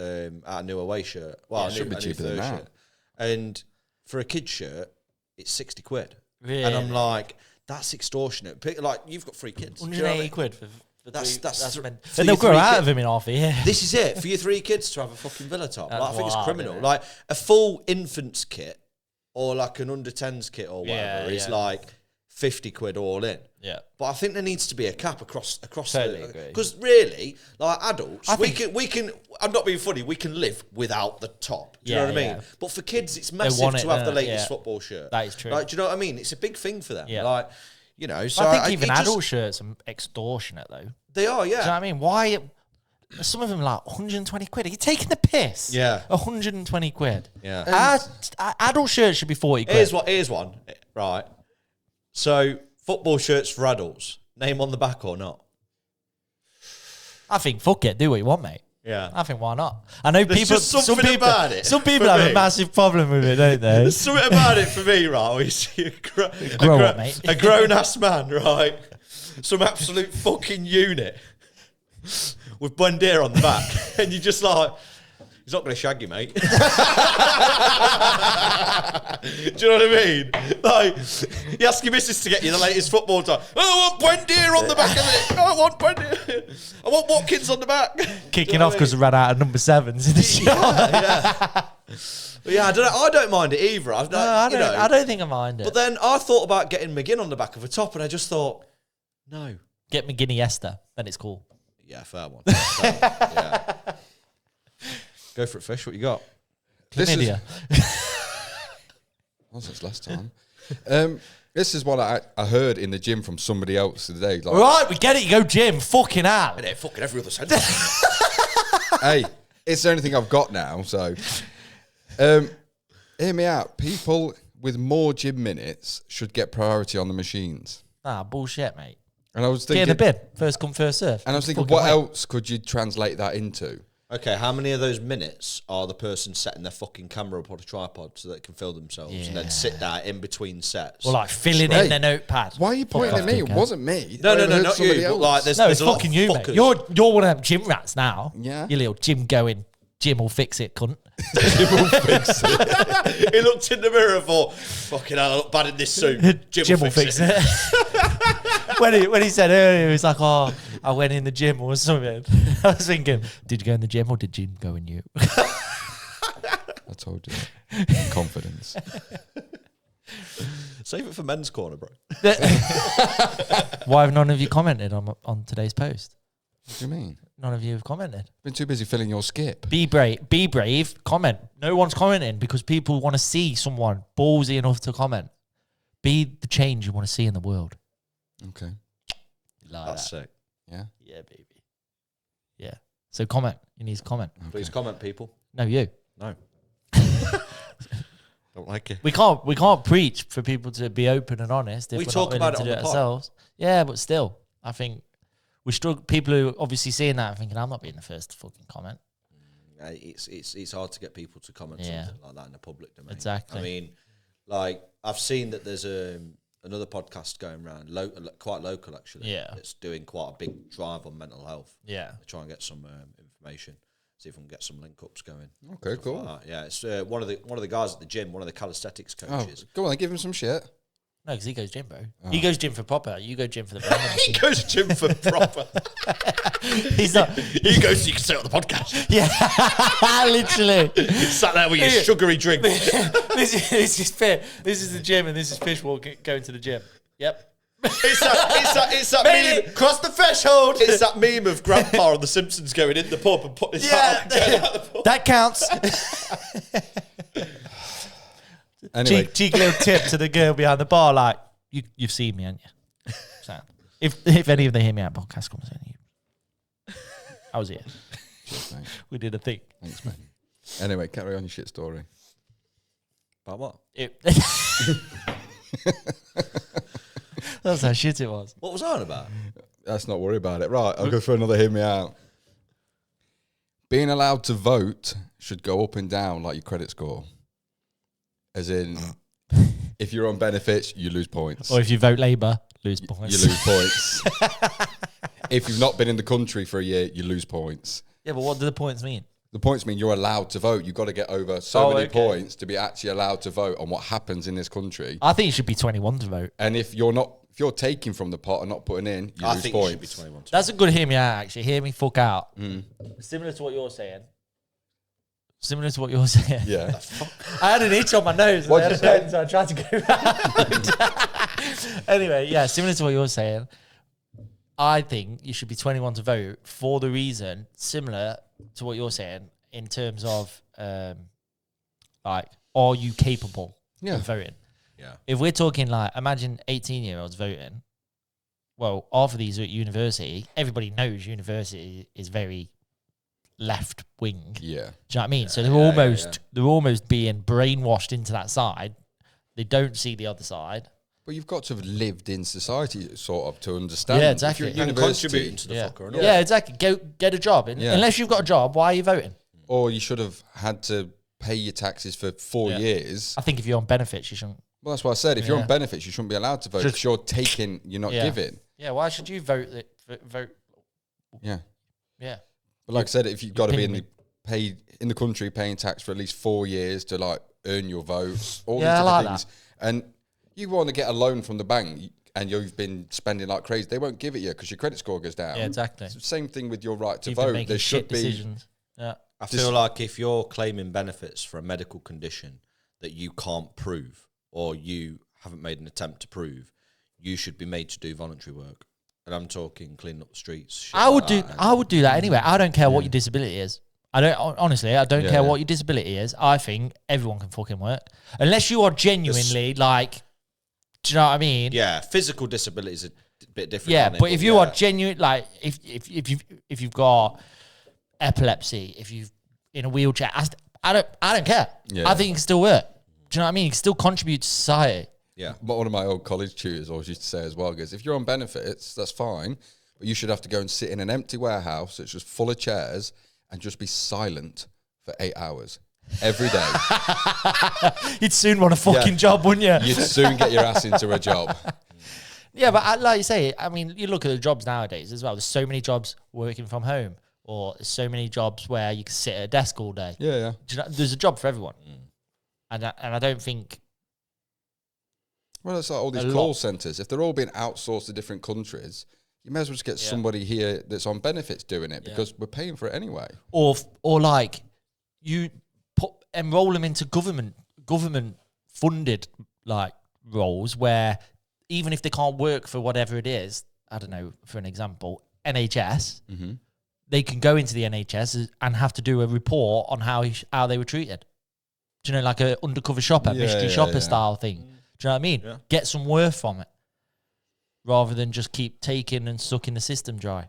at a new away shirt. Well, it should be cheaper than that. Shirt. And for a kid's shirt, it's 60 quid. Really? And I'm like, that's extortionate. Like, you've got 3 kids. 180 quid for that's and they'll grow out of him in half a year. This is it. For your 3 kids to have a fucking Villa top. Like, I think it's criminal. It? Like, a full infant's kit or like an under 10s kit or whatever is like 50 quid all in. Yeah. But I think there needs to be a cap across Totally agree. because really, like adults, we can. I'm not being funny. We can live without the top. Do you know what I mean? Yeah. But for kids, it's massive want to it, have the latest yeah. football shirt. That is true. Like, do you know what I mean? It's a big thing for them. Yeah. Like, you know. So I think even it adult shirts are extortionate though. they are. Yeah. Do you know what I mean? Why? Some of them are like 120 quid. Are you taking the piss? Yeah. 120 quid. Yeah. Adult shirts should be 40 quid. Here's one. Right. So football shirts for adults. Name on the back or not? I think fuck it. Do what you want, mate. Yeah. I think why not? I know There's people. just something about it Some people for have me. a massive problem with it, don't they? There's something about it for me, right? Where you see a grown ass man, right? Some absolute fucking unit with Bundeer on the back, and you're just like, he's not going to shag you, mate. Do you know what I mean? Like, you ask your missus to get you the latest football tie. I want Bundeer on the back of it. I want Bundeer. I want Watkins on the back. Kicking off because we ran out of number 7s in the shop. Yeah, I don't mind it either. I don't think I mind it. But then I thought about getting McGinn on the back of a top, and I just thought, no. Get McGinney Esther, then it's cool. Yeah, fair one. Yeah. Go for it, Fish. What you got? Chlamydia. What was this last time? This is what I heard in the gym from somebody else today. Like, Right, we get it. You go gym. Fucking hell. Yeah, fucking every other sentence. hey, it's the only thing I've got now. So, hear me out. People with more gym minutes should get priority on the machines. Nah, bullshit, mate. And I was Get thinking, in the bin. First come, first serve. and I was thinking, Fucking what wait. else could you translate that into? Okay, how many of those minutes are the person setting their fucking camera up on a tripod so they can film themselves and then sit there in between sets? Or like filling Hey, in their notepad. Why are you pointing at me? It wasn't me. No, I heard not somebody you. But else. like, there's No, it's a lot fucking of you, mate. fuckers. You're one of them gym rats now. Yeah. You little gym going. Jim will fix it, cunt. He looked in the mirror and thought, fucking hell, I look bad in this suit. Jim will fix it. when he said earlier, he was like, oh, I went in the gym or something. I was thinking, did you go in the gym or did Jim go in you? I told you. Confidence. Save it for men's corner, bro. Why have none of you commented on today's post? What do you mean? None of you have commented. Been too busy filling your skip. Be brave, comment. No one's commenting because people want to see someone ballsy enough to comment. Be the change you want to see in the world. Okay. Like That's that. sick. Yeah. Yeah, baby. Yeah. So comment. You need to comment. Please comment, people. No, you. No. Don't like it. We can't preach for people to be open and honest if We we're talk not about willing it to on do the it pod. ourselves. Yeah, but still, I think we struggle. People who are obviously seeing that are thinking, I'm not being the first to fucking comment. It's hard to get people to comment Yeah. something like that in the public domain. Exactly. I mean, like I've seen that there's another podcast going around, quite local actually. Yeah. It's doing quite a big drive on mental health. Yeah. To try and get some information, see if we can get some link ups going. Okay, cool. Like that. Yeah, it's one of the guys at the gym, one of the calisthenics Oh, coaches. go on, give him some shit. No, because he goes gym, bro. He goes gym for proper. You go gym for the vending He machine. goes gym for proper. He's not. He goes so you can say on the podcast. Yeah, literally. He's sat there with your sugary drink. this is fit. This is the gym, and this is Fish going to the gym. Yep. It's that Made meme. it. Cross the threshold. It's that meme of Grandpa on The Simpsons going in the pub and putting his hat up and getting out of the pub. That counts. Anyway, Cheeky little tip to the girl behind the bar, like you've seen me, haven't you? So, if any of the Hear Me Out podcast comes in, I was here. cheers, mate. We did a thing. Thanks, mate. Anyway, carry on your shit story. About what? That's how shit it was. What was I on about? Let's not worry about it. Right, I'll go for another hear me out. Being allowed to vote should go up and down like your credit score. As in, if you're on benefits, you lose points. Or if you vote Labour, lose points. You lose points. If you've not been in the country for a year, you lose points. Yeah, but what do the points mean? The points mean you're allowed to vote. You've got to get over so many okay. points to be actually allowed to vote on what happens in this country. I think you should be 21 to vote. And if you're taking from the pot and not putting in, you I lose think points. you should be 21. That's a good hear me out, actually. Hear me fuck out. Similar to what you're saying. similar to what you're saying. Yeah. I had an itch on my nose. What'd I you had a pen, so I tried to go round. Anyway, yeah, similar to what you're saying. I think you should be 21 to vote for the reason similar to what you're saying in terms of like, are you capable of voting? Yeah. If we're talking like, imagine 18-year-olds voting. Well, half of these are at university. Everybody knows university is very left wing. Yeah. Do you know what I mean? So they're almost being brainwashed into that side. They don't see the other side. But you've got to have lived in society, sort of, to understand. Yeah, exactly. If you're at And university, contributing to the fucker. And all. Yeah, exactly. Go get a job. Yeah. Unless you've got a job, why are you voting? or you should have had to pay your taxes for 4 years. I think if you're on benefits, you shouldn't. Well, that's what I said. If you're on benefits, you shouldn't be allowed to vote. If you're taking, you're not giving. Yeah, why should you vote? Yeah. Yeah. But like I said, if you've got to be in the country paying tax for at least 4 years to like earn your vote, all these different things, and you want to get a loan from the bank and you've been spending like crazy, they won't give it you because your credit score goes down. Yeah, exactly. It's the same thing with your right to You've been vote. making There should be decisions. Yeah. I feel like if you're claiming benefits for a medical condition that you can't prove or you haven't made an attempt to prove, you should be made to do voluntary work. And I'm talking cleaning up the streets. I would do that anyway. I don't care what your disability is. I don't care what your disability is. I think everyone can fucking work. Unless you are genuinely like, do you know what I mean? Yeah, physical disability is a bit different. Yeah, but if you are genuine, like if you've got epilepsy, if you've in a wheelchair, I don't care. Yeah. I think you can still work. Do you know what I mean? You can still contribute to society. Yeah. But one of my old college tutors always used to say as well, goes, if you're on benefits, that's fine, but you should have to go and sit in an empty warehouse that's just full of chairs and just be silent for 8 hours every day. You'd soon want a fucking job, wouldn't you? You'd soon get your ass into a job. Yeah, but like you say, I mean, you look at the jobs nowadays as well. There's so many jobs working from home, or there's so many jobs where you can sit at a desk all day. Yeah, yeah. Do you know, there's a job for everyone, and I don't think. Well, it's like all these call centres. If they're all being outsourced to different countries, you may as well just get somebody here that's on benefits doing it because we're paying for it anyway. Or like you enroll them into government funded like roles where even if they can't work for whatever it is, I don't know, for an example, NHS, they can go into the NHS and have to do a report on how they were treated. Do you know, like a undercover shopper, mystery shopper style thing. Do you know what I mean? Yeah. Get some worth from it rather than just keep taking and sucking the system dry.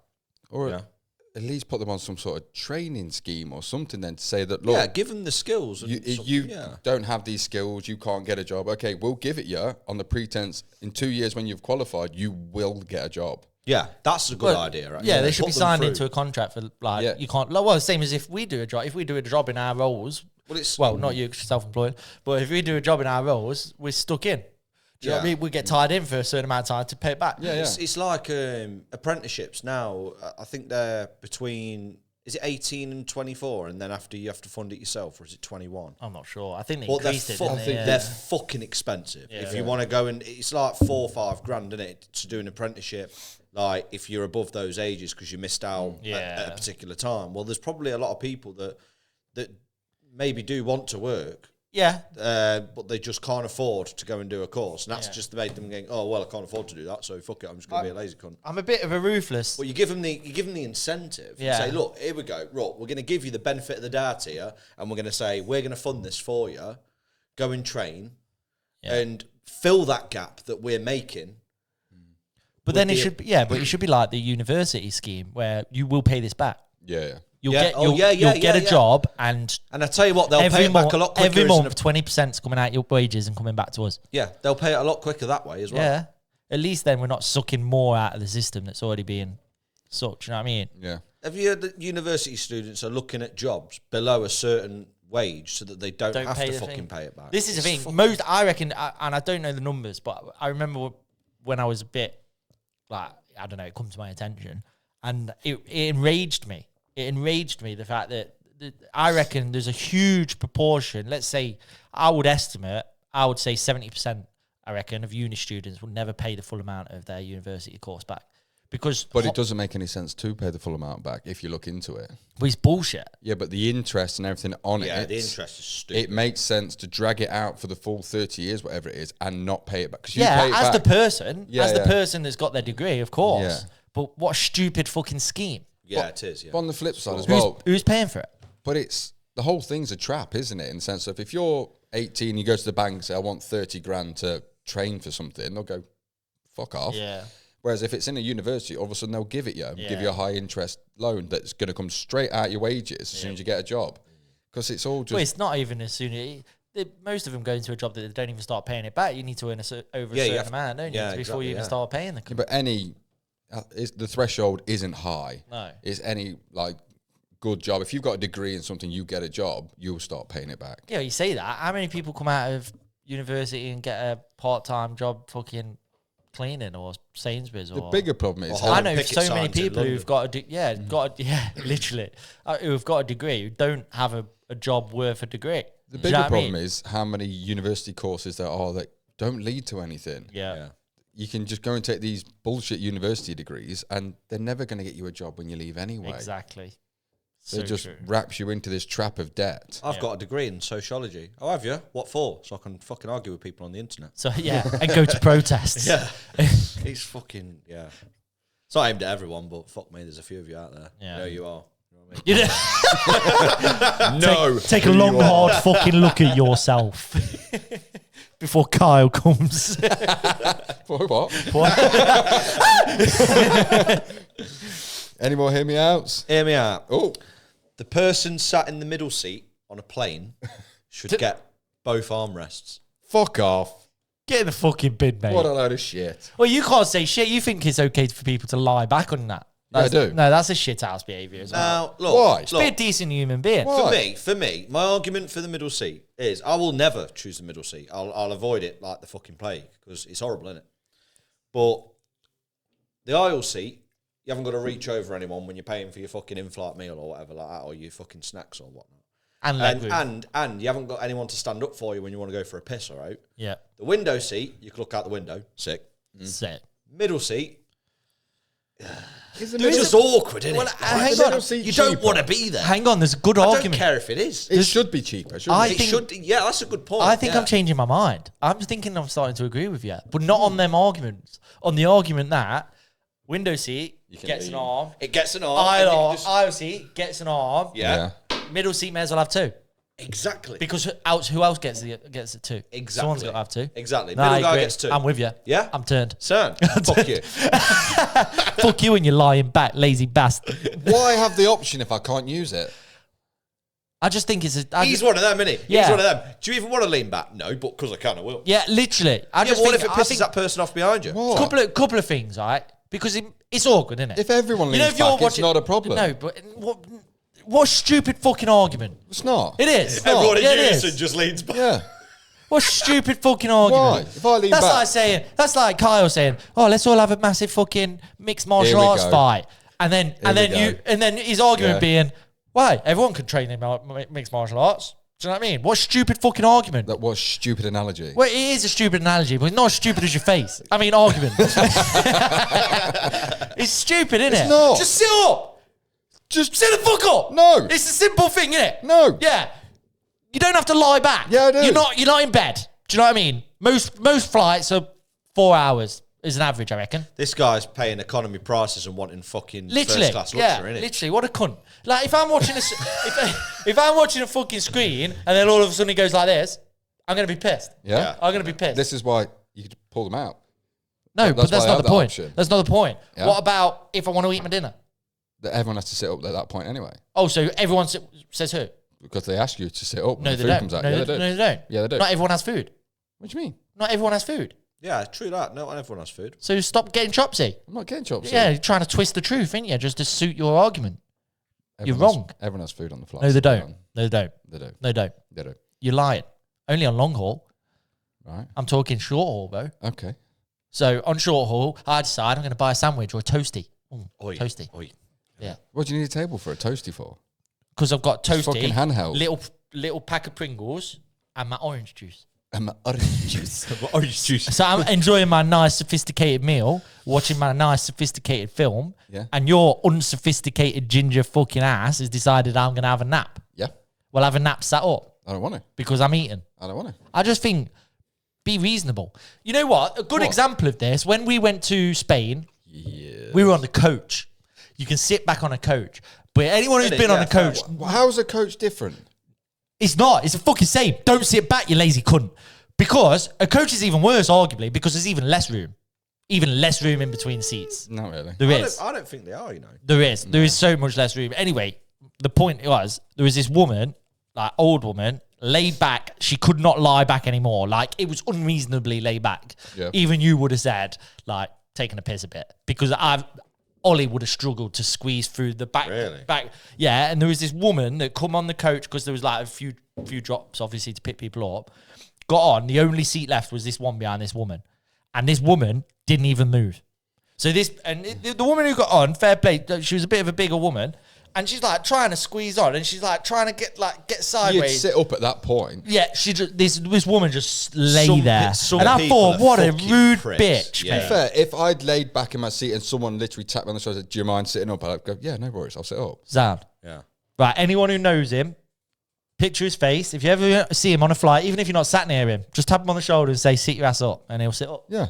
Or at least put them on some sort of training scheme or something then to say that, look, give them the skills. You don't have these skills, you can't get a job. Okay, we'll give it you on the pretense in 2 years when you've qualified, you will get a job. Yeah, that's a good idea, right? Yeah, they should be signed into a contract for like, you can't, well, same as if we do a job. If we do a job in our roles, not you, self-employed, but if we do a job in our roles, we're stuck in. Do you know what I mean? We get tied in for a certain amount of time to pay it back. Yeah, it's like apprenticeships now. I think they're between, is it 18 and 24? And then after you have to fund it yourself, or is it 21? I'm not sure. I think they increased it. They're fucking expensive. Yeah. If you want to go and, it's like 4 or 5 grand, isn't it, to do an apprenticeship. Like if you're above those ages because you missed out at a particular time. Well, there's probably a lot of people that maybe do want to work. Yeah. But they just can't afford to go and do a course. And that's just made them going, oh, well, I can't afford to do that, so fuck it, I'm just going to be a lazy cunt. I'm a bit of a ruthless. Well, you give them the incentive. Yeah. You say, look, here we go. Right, we're going to give you the benefit of the doubt here, and we're going to say, we're going to fund this for you. Go and train and fill that gap that we're making. But then it should be like the university scheme where you will pay this back. Yeah. You'll get a job, and I tell you what, they'll pay it back a lot quicker. Every month, 20% is coming out your wages and coming back to us. Yeah, they'll pay it a lot quicker that way as well. Yeah, at least then we're not sucking more out of the system that's already being sucked. You know what I mean? Yeah. Have you heard that university students are looking at jobs below a certain wage so that they don't have to fucking pay it back? This is the thing. I reckon, and I don't know the numbers, but I remember when I was a bit like, I don't know, it come to my attention, and it enraged me. It enraged me, the fact that I reckon there's a huge proportion, let's say, I would say 70%, I reckon, of uni students will never pay the full amount of their university course back But it doesn't make any sense to pay the full amount back if you look into it. Well, it's bullshit. Yeah, but the interest and everything on it. Yeah, the interest is stupid. It makes sense to drag it out for the full 30 years, whatever it is, and not pay it back. 'Cause Yeah, you pay it as back. the person, Yeah. person that's got their degree, of course. Yeah. But what a stupid fucking scheme. Yeah, it is. Yeah. But on the flip side as well, Who's paying for it? but it's the whole thing's a trap, isn't it? In the sense of if you're 18, you go to the bank and say, I want 30 grand to train for something, they'll go, fuck off. Yeah. Whereas if it's in a university, all of a sudden they'll give it you, give Yeah. you a high interest loan that's going to come straight out your wages as soon as you get a job. Because it's all just. Well, it's not even as soon as most of them go into a job that they don't even start paying it back. You need to earn over a certain amount, don't you, before you even start paying the. But the threshold isn't high. No, it's any good job. If you've got a degree in something, you get a job, you'll start paying it back. Yeah, you say that. How many people come out of university and get a part-time job fucking cleaning or Sainsbury's? The bigger problem is I know so many people who've got literally who've got a degree who don't have a job worth a degree. The bigger problem is how many university courses there are that don't lead to anything. Yeah. You can just go and take these bullshit university degrees and they're never going to get you a job when you leave anyway. Exactly. So it just wraps you into this trap of debt. I've got a degree in sociology. Oh, have you? What for? So I can fucking argue with people on the internet. So, yeah, and go to protests. Yeah. It's fucking, yeah. It's not aimed at everyone, but fuck me, there's a few of you out there. Yeah. You know you are. You know what I mean? No. Take a long, hard fucking look at yourself before Kyle comes. What? Any more hear me outs? Hear me out. Oh. The person sat in the middle seat on a plane should get both armrests. Fuck off. Get in the fucking bin, mate. What a load of shit. Well, you can't say shit. You think it's okay for people to lie back on that. Yeah, I do. No, that's a shit house behaviour as well. Now, look. Why? Just be a decent human being. Why? For me, my argument for the middle seat is I will never choose the middle seat. I'll avoid it like the fucking plague because it's horrible, isn't it? But the aisle seat, you haven't got to reach over anyone when you're paying for your fucking in-flight meal or whatever like that, or your fucking snacks or whatnot. And you haven't got anyone to stand up for you when you want to go for a piss, all right? Yeah. The window seat, you can look out the window, sick. Sick. Middle seat, It's just awkward, isn't it? hang the on. middle seat You don't cheaper? want to be there. Hang on, there's a good I don't argument. care if it is. It should be cheaper, shouldn't I it? It think- should. Yeah, that's a good point. I think yeah. I'm changing my mind. I'm thinking I'm starting to agree with you, but not on them arguments. On the argument that window seat gets an leave. arm, It gets an arm. and you can just- aisle seat gets an arm, Yeah. middle seat may as well have two. Exactly. Because who else gets it two? Exactly. Someone's got to have two. Exactly. No, I Middle guy agree. gets two. I'm with you. Yeah? I'm turned. Son, fuck you. Fuck you and your lying back, lazy bastard. Why have the option if I can't use it? I just think it's He's one of them, isn't he? Yeah. He's one of them. Do you even want to lean back? No, but because I can, I will. yeah, literally. I Yeah, just but what think, if it I pisses think that person off behind you? What? couple of things, right? Because it's awkward, isn't it? If everyone leans if you're back, it's not a problem. No, but what stupid fucking argument? It's not. It is. Everyone in Yeah, it unison is. just leans back. Yeah. What stupid fucking argument? Why? If I lean That's back... like saying, that's like Kyle saying, "Oh, let's all have a massive fucking mixed martial Here we arts go. fight," and then his argument Yeah. being, "Why? Everyone can train in mixed martial arts." Do you know what I mean? What stupid fucking argument? That was stupid analogy. Well, it is a stupid analogy, but not as stupid as your face. I mean, argument. It's stupid, isn't it? It's not. Just sit up. Just sit the fuck up. No. It's a simple thing, isn't it? No. Yeah. You don't have to lie back. Yeah, I do. You're not in bed. Do you know what I mean? Most flights are 4 hours is an average, I reckon. This guy's paying economy prices and wanting fucking Literally, first class luxury, innit? literally, what a cunt. Like if I'm watching if I'm watching a fucking screen and then all of a sudden it goes like this, I'm gonna be pissed. Yeah. I'm gonna be pissed. This is why you could pull them out. No, but that's why I not have the that point. option. That's not the point. Yeah. What about if I want to eat my dinner? That everyone has to sit up at that point anyway. Oh, so everyone says who? Because they ask you to sit up when No, the they food don't. comes out. No, Yeah, they do. no, they don't. Yeah, they do. Not everyone has food. What do you mean? Not everyone has food. Yeah, true that. Not everyone has food. So stop getting chopsy. I'm not getting chops. Yeah, you're trying to twist the truth, ain't you? Just to suit your argument. You're wrong. Everyone has food on the flight. No, they don't. No, they don't. They do. No, they don't. They do. You're lying. Only on long haul. Right. I'm talking short haul, bro. Okay. So on short haul, I decide I'm going to buy a sandwich or a toasty. Oi, Toasty. oi. Yeah. What do you need a table for? A toasty for? Because I've got It's toasty, fucking handheld. little pack of Pringles and my orange juice. Orange juice. So I'm enjoying my nice sophisticated meal, watching my nice sophisticated film, and your unsophisticated ginger fucking ass has decided I'm going to have a nap. Yeah. Well, have a nap sat up. I don't want to. Because I'm eating. I don't want to. I just think, be reasonable. You know what? A good example of this, when we went to Spain, we were on the coach. You can sit back on a coach. But anyone who's been on a coach... How's a coach different? It's not. It's the fucking same. Don't sit back, you lazy cunt. Because a coach is even worse, arguably, because there's even less room. Even less room in between seats. Not really. There is. I don't think they are, you know. There is. There is so much less room. Anyway, the point was, there was this woman, like old woman, laid back. She could not lie back anymore. Like, it was unreasonably laid back. Yeah. Even you would have said, like, taking a piss a bit. Because Ollie would have struggled to squeeze through the back. Really? Yeah, and there was this woman that come on the coach because there was like a few drops, obviously, to pick people up. Got on. The only seat left was this one behind this woman. And this woman didn't even move. So the woman who got on, fair play, she was a bit of a bigger woman. And she's like trying to squeeze on, and she's like trying to get sideways. You'd sit up at that point. Yeah, this woman just lay there, and I thought, what a rude bitch. Yeah. To be fair, if I'd laid back in my seat and someone literally tapped me on the shoulder and said, "Do you mind sitting up?" I'd go, "Yeah, no worries, I'll sit up." Sound. Yeah. Right. Anyone who knows him, picture his face. If you ever see him on a flight, even if you're not sat near him, just tap him on the shoulder and say, "Sit your ass up," and he'll sit up. Yeah.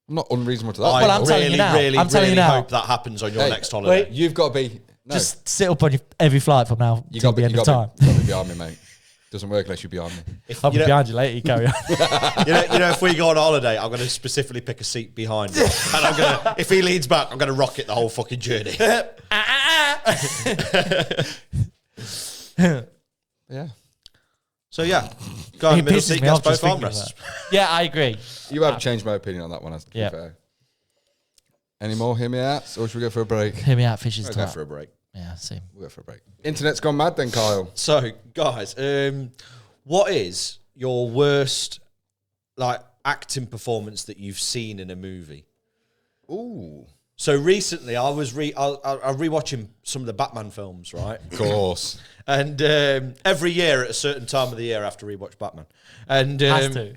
I'm not unreasonable to that. Well, I'm telling you now. I'm telling you now. Hope that happens on your next holiday. Wait, you've got to be. No. Just sit up on every flight from now to the end of time. You got to be behind me, mate. Doesn't work unless you're behind me. I'll be behind you later. You carry on. you know, if we go on holiday, I'm going to specifically pick a seat behind him, and I'm going to, if he leans back, I'm going to rock it the whole fucking journey. Yeah. So yeah, go on, middle seat, gets both armrests. Yeah, I agree. You have changed my opinion on that one. To be fair. Any more hear me out, or should we go for a break? Hear me out, fishes. We'll go for a break. Yeah, same. We'll go for a break. Internet's gone mad then, Kyle. So, guys, what is your worst like acting performance that you've seen in a movie? Ooh. So recently, I was rewatching some of the Batman films, right? Of course. And every year at a certain time of the year, I have to rewatch Batman. And has to.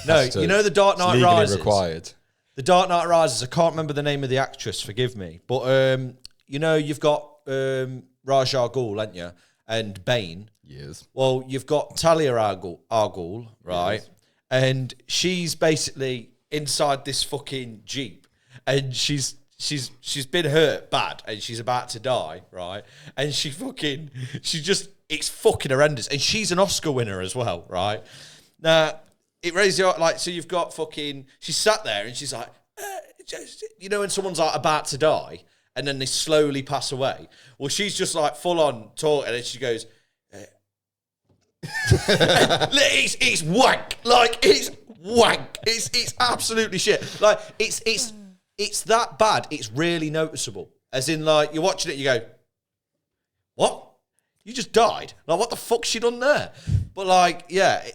No, you know the Dark Knight Rises. Required. The Dark Knight Rises. I can't remember the name of the actress. Forgive me, but you know you've got Ra's al Ghul, haven't you? And Bane. Yes. Well, you've got Talia al Ghul, right? Yes. And she's basically inside this fucking Jeep, and she's been hurt bad, and she's about to die, right? And it's fucking horrendous, and she's an Oscar winner as well, right? Now it raises your like, so you've got fucking. She sat there and she's like, you know, when someone's like about to die. And then they slowly pass away. Well, she's just like full on talking, and she goes, "It's wank, like it's wank. It's absolutely shit. Like it's that bad. It's really noticeable. As in, like you're watching it, you go, what? You just died? Like what the fuck's she done there? But like, yeah.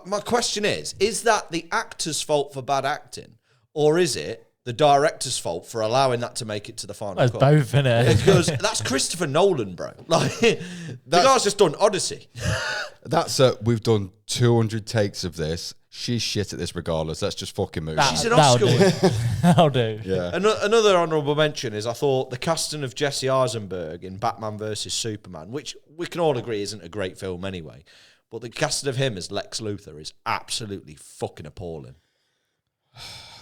My question is that the actor's fault for bad acting, or is it the director's fault for allowing that to make it to the final cut? Both, innit? Because that's Christopher Nolan, bro. Like, the guy's just done Odyssey. That's we've done 200 takes of this. She's shit at this regardless. Let's just fucking move. She's an Oscar winner. That'll do. Yeah. Another honourable mention is I thought the casting of Jesse Eisenberg in Batman vs Superman, which we can all agree isn't a great film anyway, but the casting of him as Lex Luthor is absolutely fucking appalling.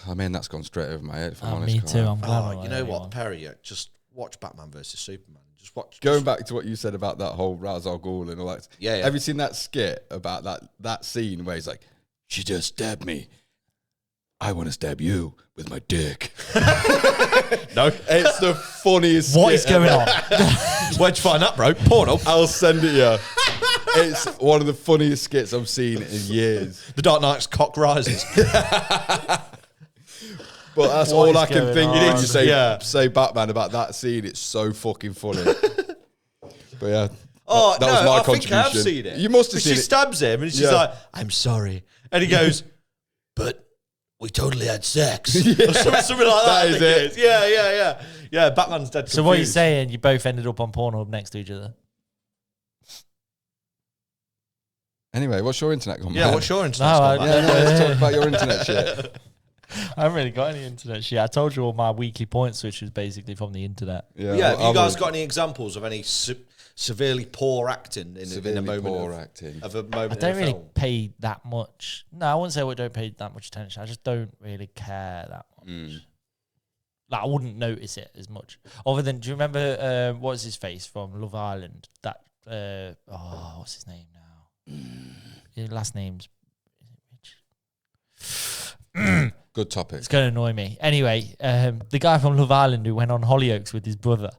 I mean, that's gone straight over my head, if I'm honest. Me too. I'm glad. You know what, Perry? Just watch Batman vs Superman. Just watch. Going back to what you said about that whole Ra's al Ghul and all that. Yeah. Have you seen that skit about that scene where he's like, "She just stabbed me. I want to stab you with my dick." No, it's the funniest. What is going on? Where'd you find that, bro? Porno. I'll send it you. It's one of the funniest skits I've seen in years. The Dark Knight's cock rises. But that's all I can think. On? You need to say Batman about that scene. It's so fucking funny. But yeah. Oh, that was my I contribution. think I have seen it. You must have seen it. She stabs him and she's like, "I'm sorry." And he goes, "But we totally had sex." Or something like that. That is it. Yeah. Yeah, Batman's dead. So what are you saying? You both ended up on Pornhub next to each other? Anyway, what's your internet gone? Yeah, man? what's your internet? Let's talk about your internet shit. I haven't really got any internet shit. I told you all my weekly points, which was basically from the internet. Have you guys got any examples of any severely poor acting in a moment of a moment? I don't really pay that much. No, I wouldn't say I don't pay that much attention. I just don't really care that much. Like, I wouldn't notice it as much. Other than, do you remember what's his face from Love Island? That what's his name now? His last name's Good topic. It's going to annoy me. Anyway, the guy from Love Island who went on Hollyoaks with his brother.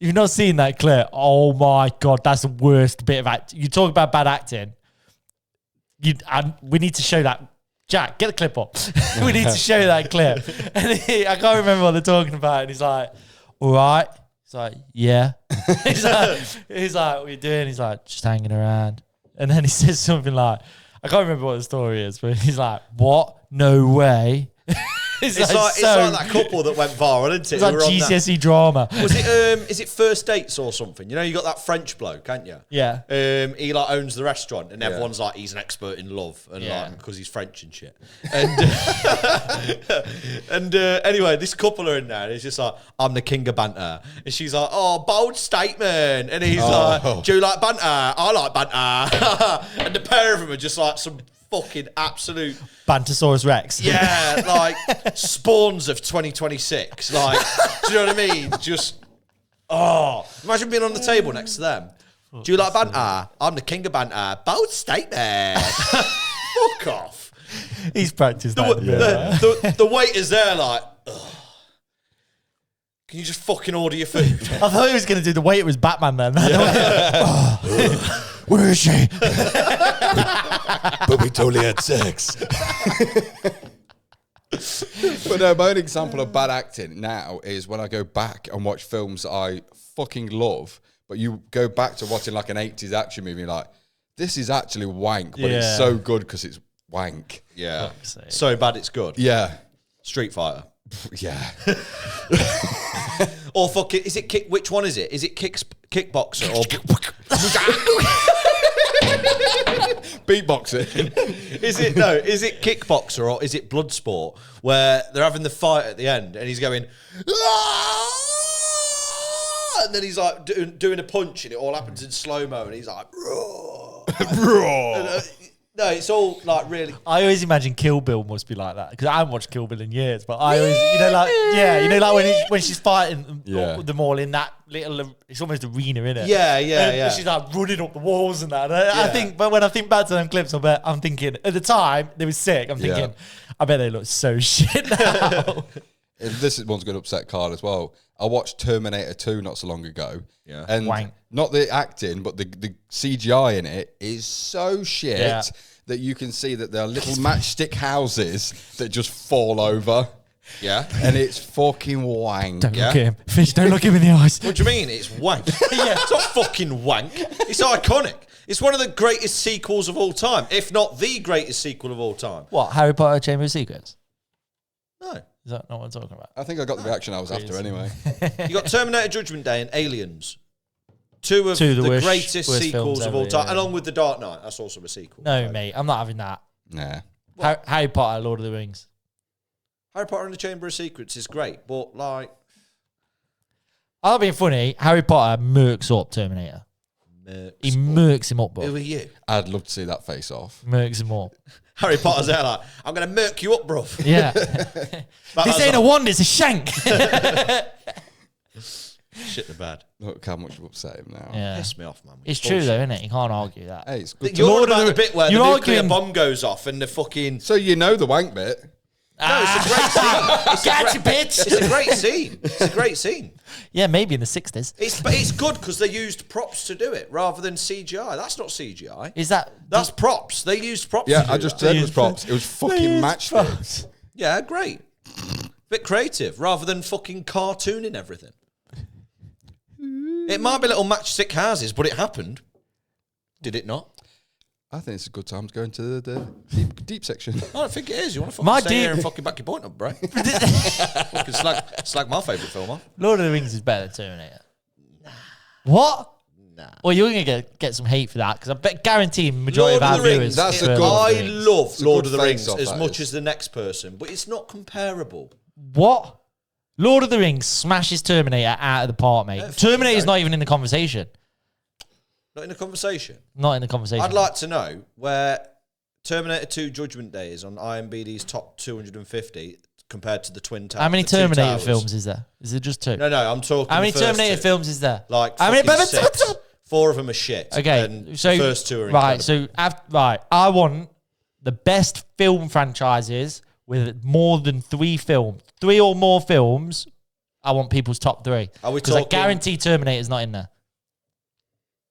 You've not seen that clip? Oh my God, that's the worst bit of acting. You talk about bad acting. We need to show that. Jack, get the clip up. We need to show that clip. And I can't remember what they're talking about. And he's like, all right. He's like, yeah. he's like, what are you doing? He's like, just hanging around. And then he says something like, I can't remember what the story is, but he's like, what? No way. It's like that couple that went viral, isn't it? It's like GCSE drama. Was it? Is it First Dates or something? You know, you got that French bloke, can't you? Yeah. He like owns the restaurant, and everyone's like, he's an expert in love, and like because he's French and shit. And anyway, this couple are in there, and he's just like, I'm the king of banter, and she's like, oh, bold statement, and he's like, do you like banter? I like banter, and the pair of them are just like some fucking absolute Bantosaurus Rex. Yeah, like spawns of 2026. Like, do you know what I mean? Just, imagine being on the table next to them. Do you like banter? I'm the king of banter. Bold statement. Fuck off. He's practiced that. The waiter's there like, ugh. Can you just fucking order your food? I thought he was going to do the waiter was Batman then. Where is she? But we totally had sex. But no, my own example of bad acting now is when I go back and watch films that I fucking love, but you go back to watching like an 80s action movie, like, this is actually wank, but it's so good because it's wank. Yeah. So bad it's good. Yeah. Street Fighter. Yeah. Or fuck it, is it kick? Which one is it? Is it kickboxer or beatboxing? Is it kickboxer or is it Bloodsport where they're having the fight at the end and he's going, "Aah!" and then he's like doing a punch and it all happens in slow mo and he's like, "Raw." And, no, it's all like really. I always imagine Kill Bill must be like that because I haven't watched Kill Bill in years. But I always, like when she's fighting them all in that little, it's almost arena, innit? Yeah. She's like running up the walls and that. And I think, but when I think back to them clips, I'm thinking at the time they were sick. I'm thinking, I bet they look so shit now. This one's going to upset Carl as well. I watched Terminator 2 not so long ago. Yeah. And wank. Not the acting, but the CGI in it is so shit that you can see that there are little matchstick houses that just fall over. Yeah. And it's fucking wank. Don't look at him. Fish, don't look him in the eyes. What do you mean? It's wank. It's not fucking wank. It's iconic. It's one of the greatest sequels of all time, if not the greatest sequel of all time. What, Harry Potter Chamber of Secrets? No. Is that not what I'm talking about? I think I got the reaction I was after anyway. You got Terminator Judgment Day and Aliens. Two of the greatest sequels of all time, along with The Dark Knight. That's also a sequel. No, mate, I'm not having that. Nah. Harry Potter, Lord of the Rings. Harry Potter and the Chamber of Secrets is great, but like... I'm not being funny. Harry Potter murks up Terminator. He murks him up, bro. Who are you? I'd love to see that face off. Murks him up. Harry Potter's there like, I'm going to murk you up, bruv. Yeah. This ain't a wand, it's a shank. Shit the bed. Look how much you upset him now. Yeah. Piss me off, man. It's true though, isn't it? You can't argue that. Hey, it's good. You're about the bit where the nuclear arguing... bomb goes off and the fucking... So you know the wank bit. No, it's a great scene. Gotcha, bitch. It's a great scene. It's a great scene. Yeah, maybe in the 60s. It's good because they used props to do it rather than CGI. That's not CGI. Is that... That's props. They used props Yeah, to do I just that. said it was props. It was fucking matchsticks. Yeah, great. Bit creative rather than fucking cartooning everything. It might be little matchstick houses, but it happened. Did it not? I think it's a good time to go into the deep section. I don't think it is. You want to fucking stay here and fucking back your point up, bro? Fucking slag my favourite film off. Lord of the Rings is better than Terminator. What? Nah. Well, you're going to get some hate for that because I bet guarantee majority Lord of of our the Rings. viewers. That's a prefer good Lord of the I Rings. love It's a Lord good of the Rings face-off, as that much is. as the next person, but it's not comparable. What? Lord of the Rings smashes Terminator out of the park, mate. Yeah, fucking Terminator's go. not even in the conversation. Not in the conversation. Not in the conversation. I'd like to know where Terminator 2 Judgment Day is on IMDb's top 250 compared to the Twin Towers. How many the Two Terminator Towers. films is there? Is it just 2? No, I'm talking. How many the first Terminator two. films is there? Like How many? fucking 6. 4 of them are shit. Okay, and so the first 2 are right. incredible. I want the best film franchises with more than 3 films, 3 or more films. I want people's top 3 Are we because I talking- guarantee Terminator's not in there.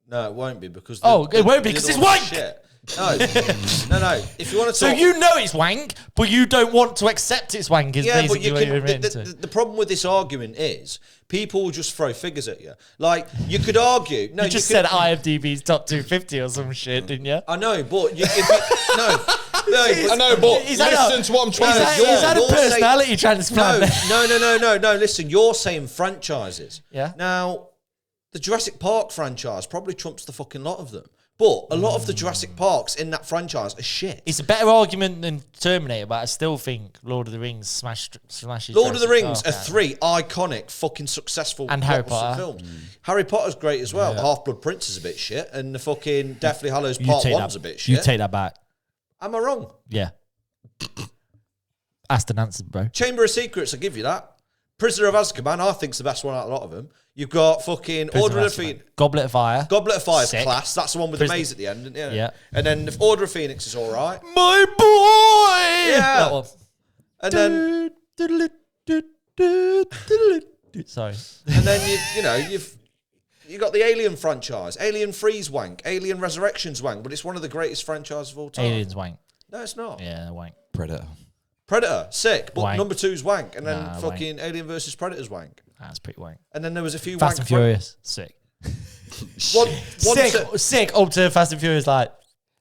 No, it won't be because. It won't be 'cause it's wank! Shit. No, no. If you want to So talk, you know it's wank, but you don't want to accept it's wank. Is yeah, but basically you what you're can. admitting to. The problem with this argument is people will just throw figures at you. Like you could argue. No, You just could, said IMDb's top 250 or some shit, didn't you? I know, but you, if you, no, I know, but Is that listen to what I'm trying Is to that, do. is that a You're saying- personality transplant? No. Listen, you're saying franchises. Yeah. Now, the Jurassic Park franchise probably trumps the fucking lot of them. But a lot of the Jurassic Parks in that franchise are shit. It's a better argument than Terminator, but I still think Lord of the Rings smashes. Lord of the Jurassic Rings Park are out. 3 iconic, fucking successful And Harry blockbuster Potter. films. Harry Potter's great as well. Half-Blood Prince is a bit shit, and the fucking Deathly Hallows Part 1's a bit shit. You take that back. Am I wrong? Yeah. Asked and answered, bro. Chamber of Secrets, I'll give you that. Prisoner of Azkaban, I think's the best one out of a lot of them. You've got fucking Order of the Phoenix. Goblet of Fire. Goblet of Fire is Sick. class. That's the one with Prisoner- the maze at the end, isn't it? Yeah. And then the Order of Phoenix is all right. My boy! Yeah. That one. And then Sorry. you got the Alien franchise. Alien 3's wank. Alien Resurrection's wank, but it's one of the greatest franchises of all time. Aliens wank. No, it's not. Yeah, wank. Predator. Predator, sick, but Wank. number 2's wank. And then Nah, fucking Alien versus Predator's wank. That's pretty wank. And then there was a few Fast wank and Furious. Sick. One Sick up to Fast and Furious like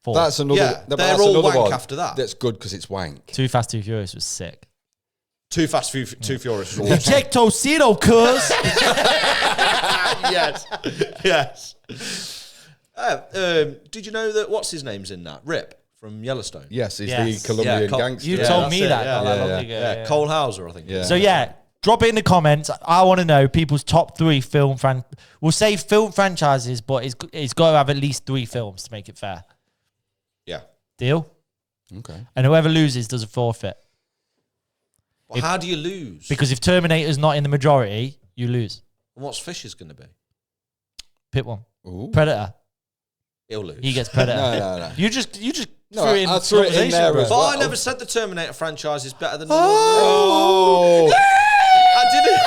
4. That's another. Yeah, no, but they're that's all another wank one after that. That's good because it's wank. 2 Fast 2 Furious was sick. Too Fast, Too Furious. was all- Ejecto Cito, cuz. yes. Did you know that what's his name's in that? Rip from Yellowstone. Yes, he's Yes. the Colombian Yeah, gangster. You Yeah, told that's me it, that yeah. not that Yeah, long yeah. ago. Yeah, Cole Hauser, I think. Yeah. So yeah, drop it in the comments. I want to know people's top 3 film We'll say film franchises, but it's got to have at least 3 films to make it fair. Yeah. Deal? Okay. And whoever loses does a forfeit. Well, how do you lose? Because if Terminator's not in the majority, you lose. And what's Fisher's going to be? Pick one. Ooh. Predator. He'll lose. He gets Predator. No. You just No, threw it in. I threw it in conversation, there bro. as But well. I never said the Terminator franchise is better than the Oh, I didn't.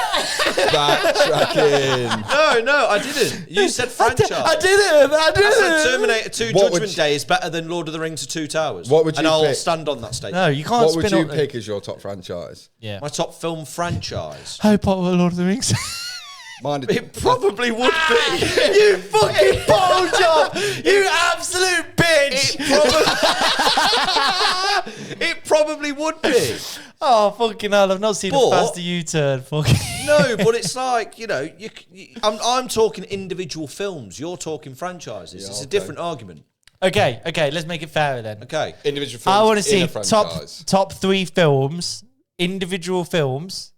backtracking. No, I didn't. You said franchise. I didn't. I said Terminator 2 What would Judgment you- Day is better than Lord of the Rings to Two Towers. What would you And I'll pick? stand on that statement. No, you can't What would spin you up pick as your top franchise? Yeah. My top film franchise. Harry Potter, Lord of the Rings. Mine. It probably would be. You fucking bottle job! You absolute bitch! It probably would be. Oh fucking hell! I've not seen But- a faster U-turn. Fucking No, but it's like, I'm talking individual films. You're talking franchises. It's a okay. different argument. Okay. Let's make it fairer then. Okay. Individual films. I want to in see a franchise. top 3 films, individual films.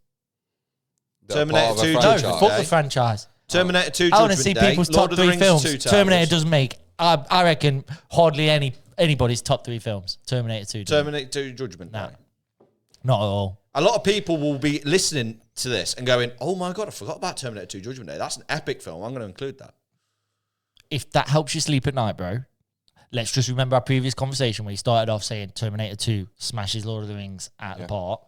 That are Terminator part of a 2 No, franchise. fuck the franchise. Terminator 2 I want to Judgment see Day, people's Lord top of the 3 Rings, films. Two Towers. Terminator doesn't make. I reckon hardly anybody's top 3 films. Terminator 2. doesn't. Terminator 2 Judgment No. Day. Not at all. A lot of people will be listening to this and going, oh my God, I forgot about Terminator 2 Judgment Day. That's an epic film. I'm going to include that. If that helps you sleep at night, bro, let's just remember our previous conversation where you started off saying Terminator 2 smashes Lord of the Rings out of the park.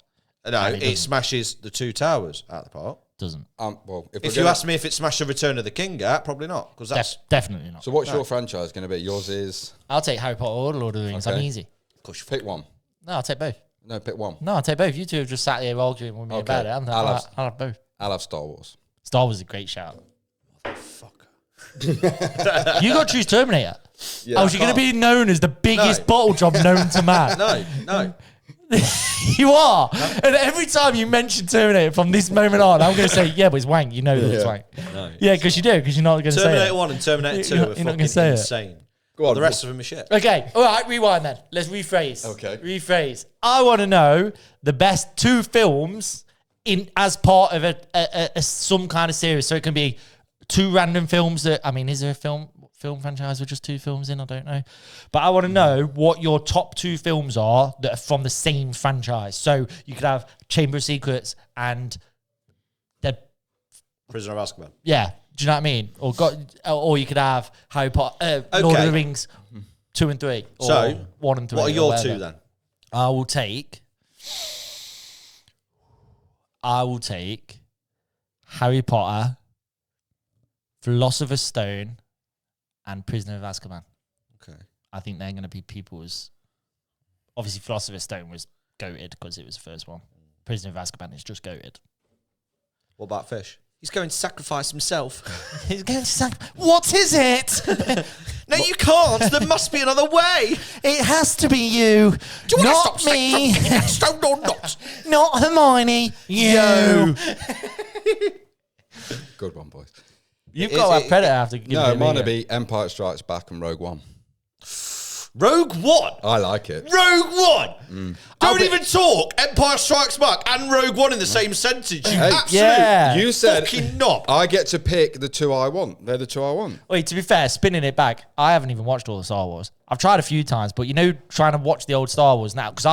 No, And it it doesn't. smashes the Two Towers out of the park. Doesn't. Well, If you ask me if it smashed the Return of the King out, probably not. Because that's Definitely not. So what's your franchise going to be? Yours is. I'll take Harry Potter or Lord of the Rings. I'm Okay. easy. Pick one. No, I'll take both. No, pick one. No, I'll take both. You two have just sat here arguing with me Okay. about it. I'll I'll have both. I'll have Star Wars. Star Wars is a great shout. fuck. You got to choose Terminator. Yeah, Oh, you're going to be known as the biggest No. bottle job known to man. No. You are. And every time you mention Terminator from this moment on, I'm going to say, yeah, but it's wank. You know that it's wank. No, Yeah, because you do, because you're not going to say it. Terminator 1 and Terminator 2 are fucking insane. Go on. The rest of them are shit. Okay, all right, rewind then. Let's rephrase. Okay. Rephrase. I want to know the best 2 films in as part of a some kind of series. So it can be 2 random films that, I mean, is there a film franchise with just 2 films in? I don't know. But I want to know what your top 2 films are that are from the same franchise. So you could have Chamber of Secrets and the Prisoner of Azkaban. Yeah. Do you know what I mean? Or you could have Harry Potter, Lord of the Rings 2 and 3. Or So 1 and 3. What are your 2 then? I will take Harry Potter, Philosopher's Stone, and Prisoner of Azkaban. Okay. I think they're going to be people's... Obviously, Philosopher's Stone was goated because it was the first one. Prisoner of Azkaban is just goated. What about Fish? He's going to sacrifice himself. He's going to What is it? No, you can't. There must be another way. It has to be you. Do you not want to stop me. Stone or not? Not Hermione. You. Good one, boys. You've got to have Predator after giving No, it mine would be Empire Strikes Back and Rogue One. Rogue One. I like it. Rogue One. Don't even talk. Empire Strikes Back and Rogue One in the same sentence. You absolute You said fucking knob. I get to pick the 2 I want. They're the 2 I want. Wait, to be fair, spinning it back, I haven't even watched all the Star Wars. I've tried a few times, but trying to watch the old Star Wars now, because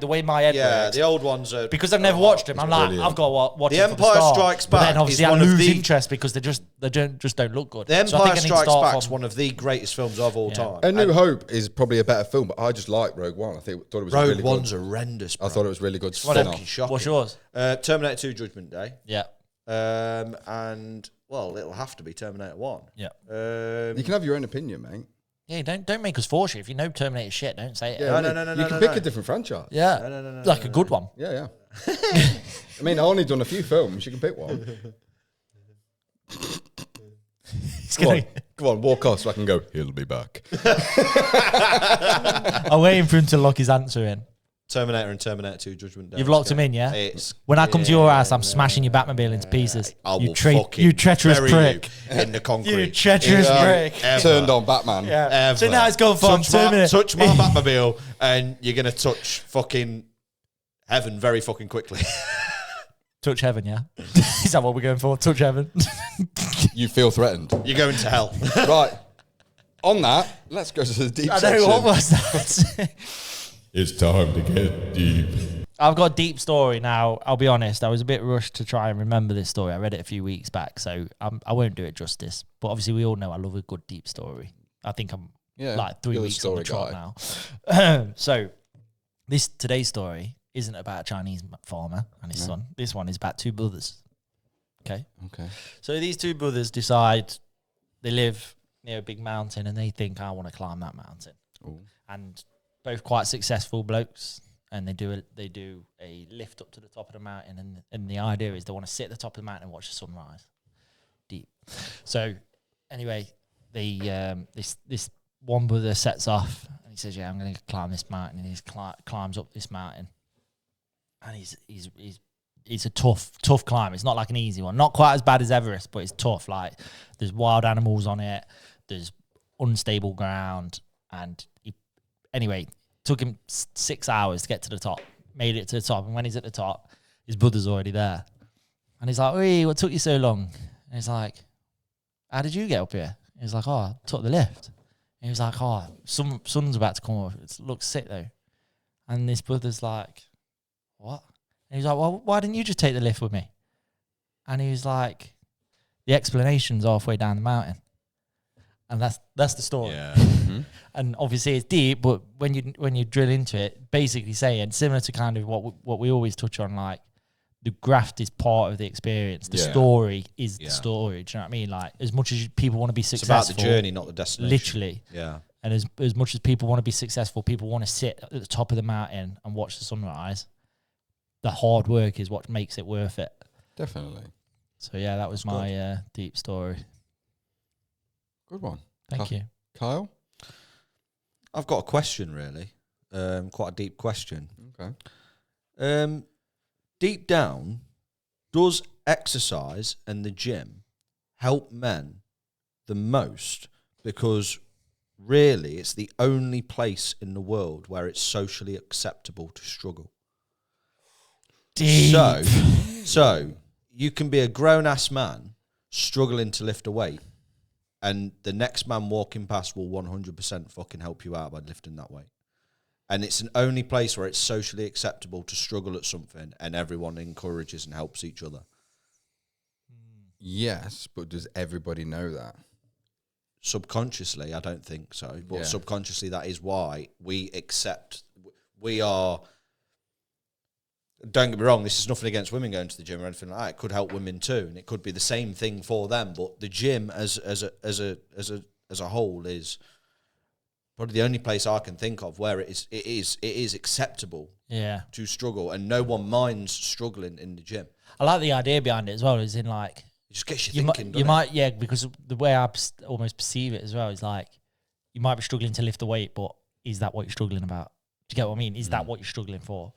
the way my head works, the old ones are... because I've never watched them, I'm like, brilliant. I've got to watch The it from Empire start. Strikes But then Back obviously is I one of lose the- interest because they just don't look good. The So I think I Empire need to Strikes start Back's from- one of the greatest films of all time. A New Hope is probably a better film, but I just like Rogue One. Thought it was Rogue really One's good. horrendous, bro. I thought it was really good. fucking spin-off. shocking. What's yours? Terminator 2 Judgment Day. Yeah. And, well, it'll have to be Terminator 1. Yeah. You can have your own opinion, mate. Yeah, don't make us force you. If you know Terminator shit, don't say it. Yeah, No. You can pick a different franchise. Yeah. No, like a good one. Yeah. I mean, I've only done a few films. You can pick one. Come on, walk off so I can go, he'll be back. I'm waiting for him to lock his answer in. Terminator and Terminator 2 Judgment Day. You've locked him in, yeah? It's, When I come to your house, I'm smashing your Batmobile into pieces. I You will fucking you treacherous bury prick. you in the concrete. You treacherous prick. Ever. Turned on Batman. Yeah. Ever. So now it's gone from touch my Batmobile and you're going to touch fucking heaven very fucking quickly. Touch heaven, yeah? Is that what we're going for? Touch heaven? You feel threatened. You're going to hell. Right. On that, let's go to the deep I section. know, what was that? It's time to get deep. I've got a deep story now. I'll be honest. I was a bit rushed to try and remember this story. I read it a few weeks back, so I won't do it justice. But obviously, we all know I love a good deep story. I think I'm like 3 you're the weeks on the story trot guy. now. So today's story isn't about a Chinese farmer and his son. This one is about 2 brothers. Okay. So these 2 brothers decide they live near a big mountain and they think, I want to climb that mountain. Ooh. And both quite successful blokes, and they do a lift up to the top of the mountain, and the idea is they want to sit at the top of the mountain and watch the sunrise. Deep. So anyway, this one brother sets off and he says, yeah, I'm going to climb this mountain, and he climbs up this mountain, and he's a tough climb. It's not like an easy one, not quite as bad as Everest, but it's tough. Like, there's wild animals on it, there's unstable ground, and anyway, took him 6 hours to get to the top. Made it to the top, and when he's at the top, his brother's already there. And he's like, "Oi, what took you so long?" And he's like, "How did you get up here?" And he's like, "Oh, I took the lift." And he was like, "Oh, sun's about to come up. It looks sick though." And this brother's like, "What?" And he's like, "Well, why didn't you just take the lift with me?" And he was like, "The explanation's halfway down the mountain." And that's the story. Yeah. And obviously it's deep, but when you drill into it, basically saying similar to kind of what we always touch on, like the graft is part of the experience. The story is the story. Do you know what I mean? Like, as much as people want to be successful, It's about the journey, not the destination. Literally. Yeah. And as much as people want to be successful, people want to sit at the top of the mountain and watch the sunrise. The hard work is what makes it worth it. Definitely. So yeah, that was my deep story. Good one. Thank you. Kyle? I've got a question, really. quite a deep question. Okay. Deep down, does exercise and the gym help men the most? Because really, it's the only place in the world where it's socially acceptable to struggle. Deep. So you can be a grown-ass man struggling to lift a weight, and the next man walking past will 100% fucking help you out by lifting that weight. And it's an only place where it's socially acceptable to struggle at something, and everyone encourages and helps each other. Yes, but does everybody know that? Subconsciously, I don't think so. But Yeah. subconsciously, that is why we accept. We are. Don't get me wrong. This is nothing against women going to the gym or anything like that. It could help women too, and it could be the same thing for them. But the gym, as a whole, is probably the only place I can think of where it is acceptable. Yeah. To struggle, and no one minds struggling in the gym. I like the idea behind it as well, is in like, It just gets you thinking. you might, yeah, because the way I almost perceive it as well is like, you might be struggling to lift the weight, but is that what you're struggling about? Do you get what I mean? Is that what you're struggling for?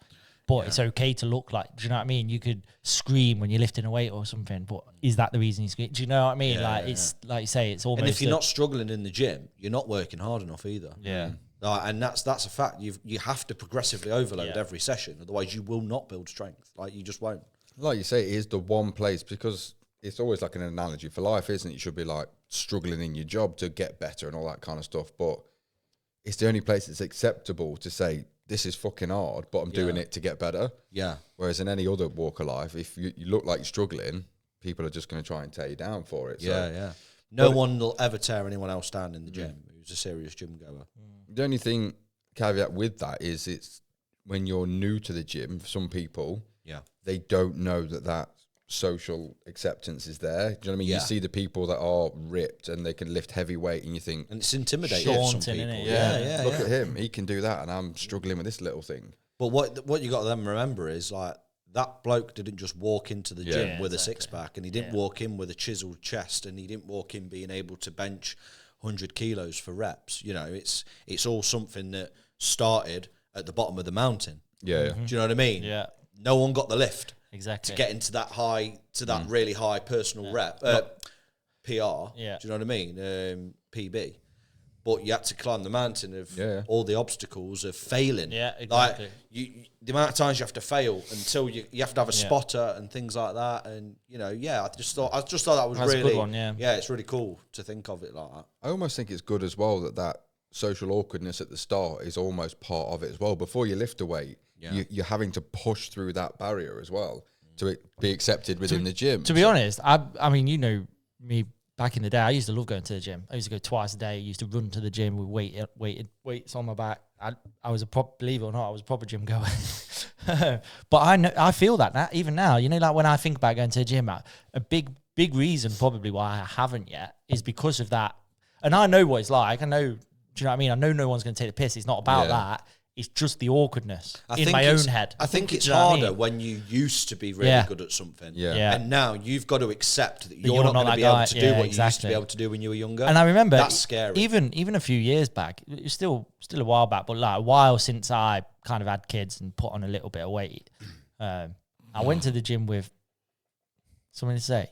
But it's okay to look like, do you know what I mean? You could scream when you're lifting a weight or something, but is that the reason you scream? Do you know what I mean? It's like you say, it's almost. And if you're not struggling in the gym, you're not working hard enough either. Yeah. And that's a fact. You have to progressively overload every session, otherwise you will not build strength. Like, you just won't. Like you say, it is the one place, because it's always like an analogy for life, isn't it? You should be like struggling in your job to get better and all that kind of stuff. But it's the only place it's acceptable to say, this is fucking hard, but I'm doing it to get better. Yeah. Whereas in any other walk of life, if you look like you're struggling, people are just going to try and tear you down for it. So. No one will ever tear anyone else down in the gym who's a serious gym goer. The only thing, caveat with that is, it's when you're new to the gym, for some people, they don't know that social acceptance is there. Do you know what I mean? Yeah. You see the people that are ripped and they can lift heavy weight, and you think, And it's intimidating for some Daunting, people. innit? Yeah. look at him, he can do that, and I'm struggling with this little thing. But what you got to then remember is, like, that bloke didn't just walk into the gym with a six-pack, and he didn't walk in with a chiseled chest, and he didn't walk in being able to bench 100 kilos for reps. You know, it's all something that started at the bottom of the mountain. Yeah. Do you know what I mean? Yeah. No one got the lift Exactly. to get into that really high personal rep, PR. Yeah. Do you know what I mean? PB. But you had to climb the mountain of all the obstacles of failing. Yeah, exactly. Like, the amount of times you have to fail until you have to have a spotter and things like that. And, I just thought that was That's really a good one, yeah. Yeah, it's really cool to think of it like that. I almost think it's good as well that social awkwardness at the start is almost part of it as well. Before you lift a weight, you're having to push through that barrier as well to be accepted within the gym. To be honest, I mean, you know me back in the day, I used to love going to the gym. I used to go twice a day. I used to run to the gym with weights on my back. I was believe it or not, I was a proper gym goer. But I feel that now, even now, like when I think about going to the gym, a big reason probably why I haven't yet is because of that. And I know what it's like. I know, do you know what I mean? I know no one's going to take the piss. It's not about that. It's just the awkwardness in my own head. I think it's you know what I harder mean? when you used to be really good at something. Yeah. And now you've got to accept that you're you're not not going to that be able guy. to do Yeah, what you used to exactly. be able to do when you were younger. And I remember that's scary. Even a few years back, it was still a while back, but like a while since I kind of had kids and put on a little bit of weight. I went to the gym with something to say.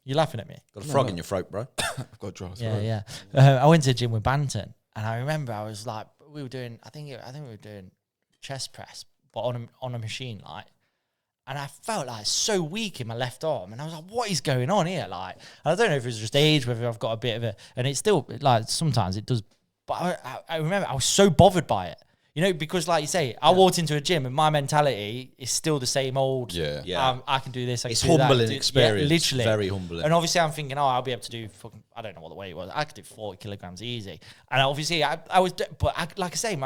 You're laughing at me. Got a frog in your throat, bro. I've got dry throat. Yeah. I went to the gym with Banton, and I remember I was like, we were doing, I think we were doing chest press, but on a machine, like, and I felt like so weak in my left arm, and I was like, what is going on here? Like, and I don't know if it's just age, whether I've got a bit of it, and it's still, like, sometimes it does, but I remember I was so bothered by it, because like you say, I walked into a gym and my mentality is still the same old, I can do this, I can It's do that. humbling experience. Literally. Very humbling. And obviously I'm thinking, I'll be able to do I don't know what the weight was. I could do 40 kilograms easy. And obviously I was, but like I say,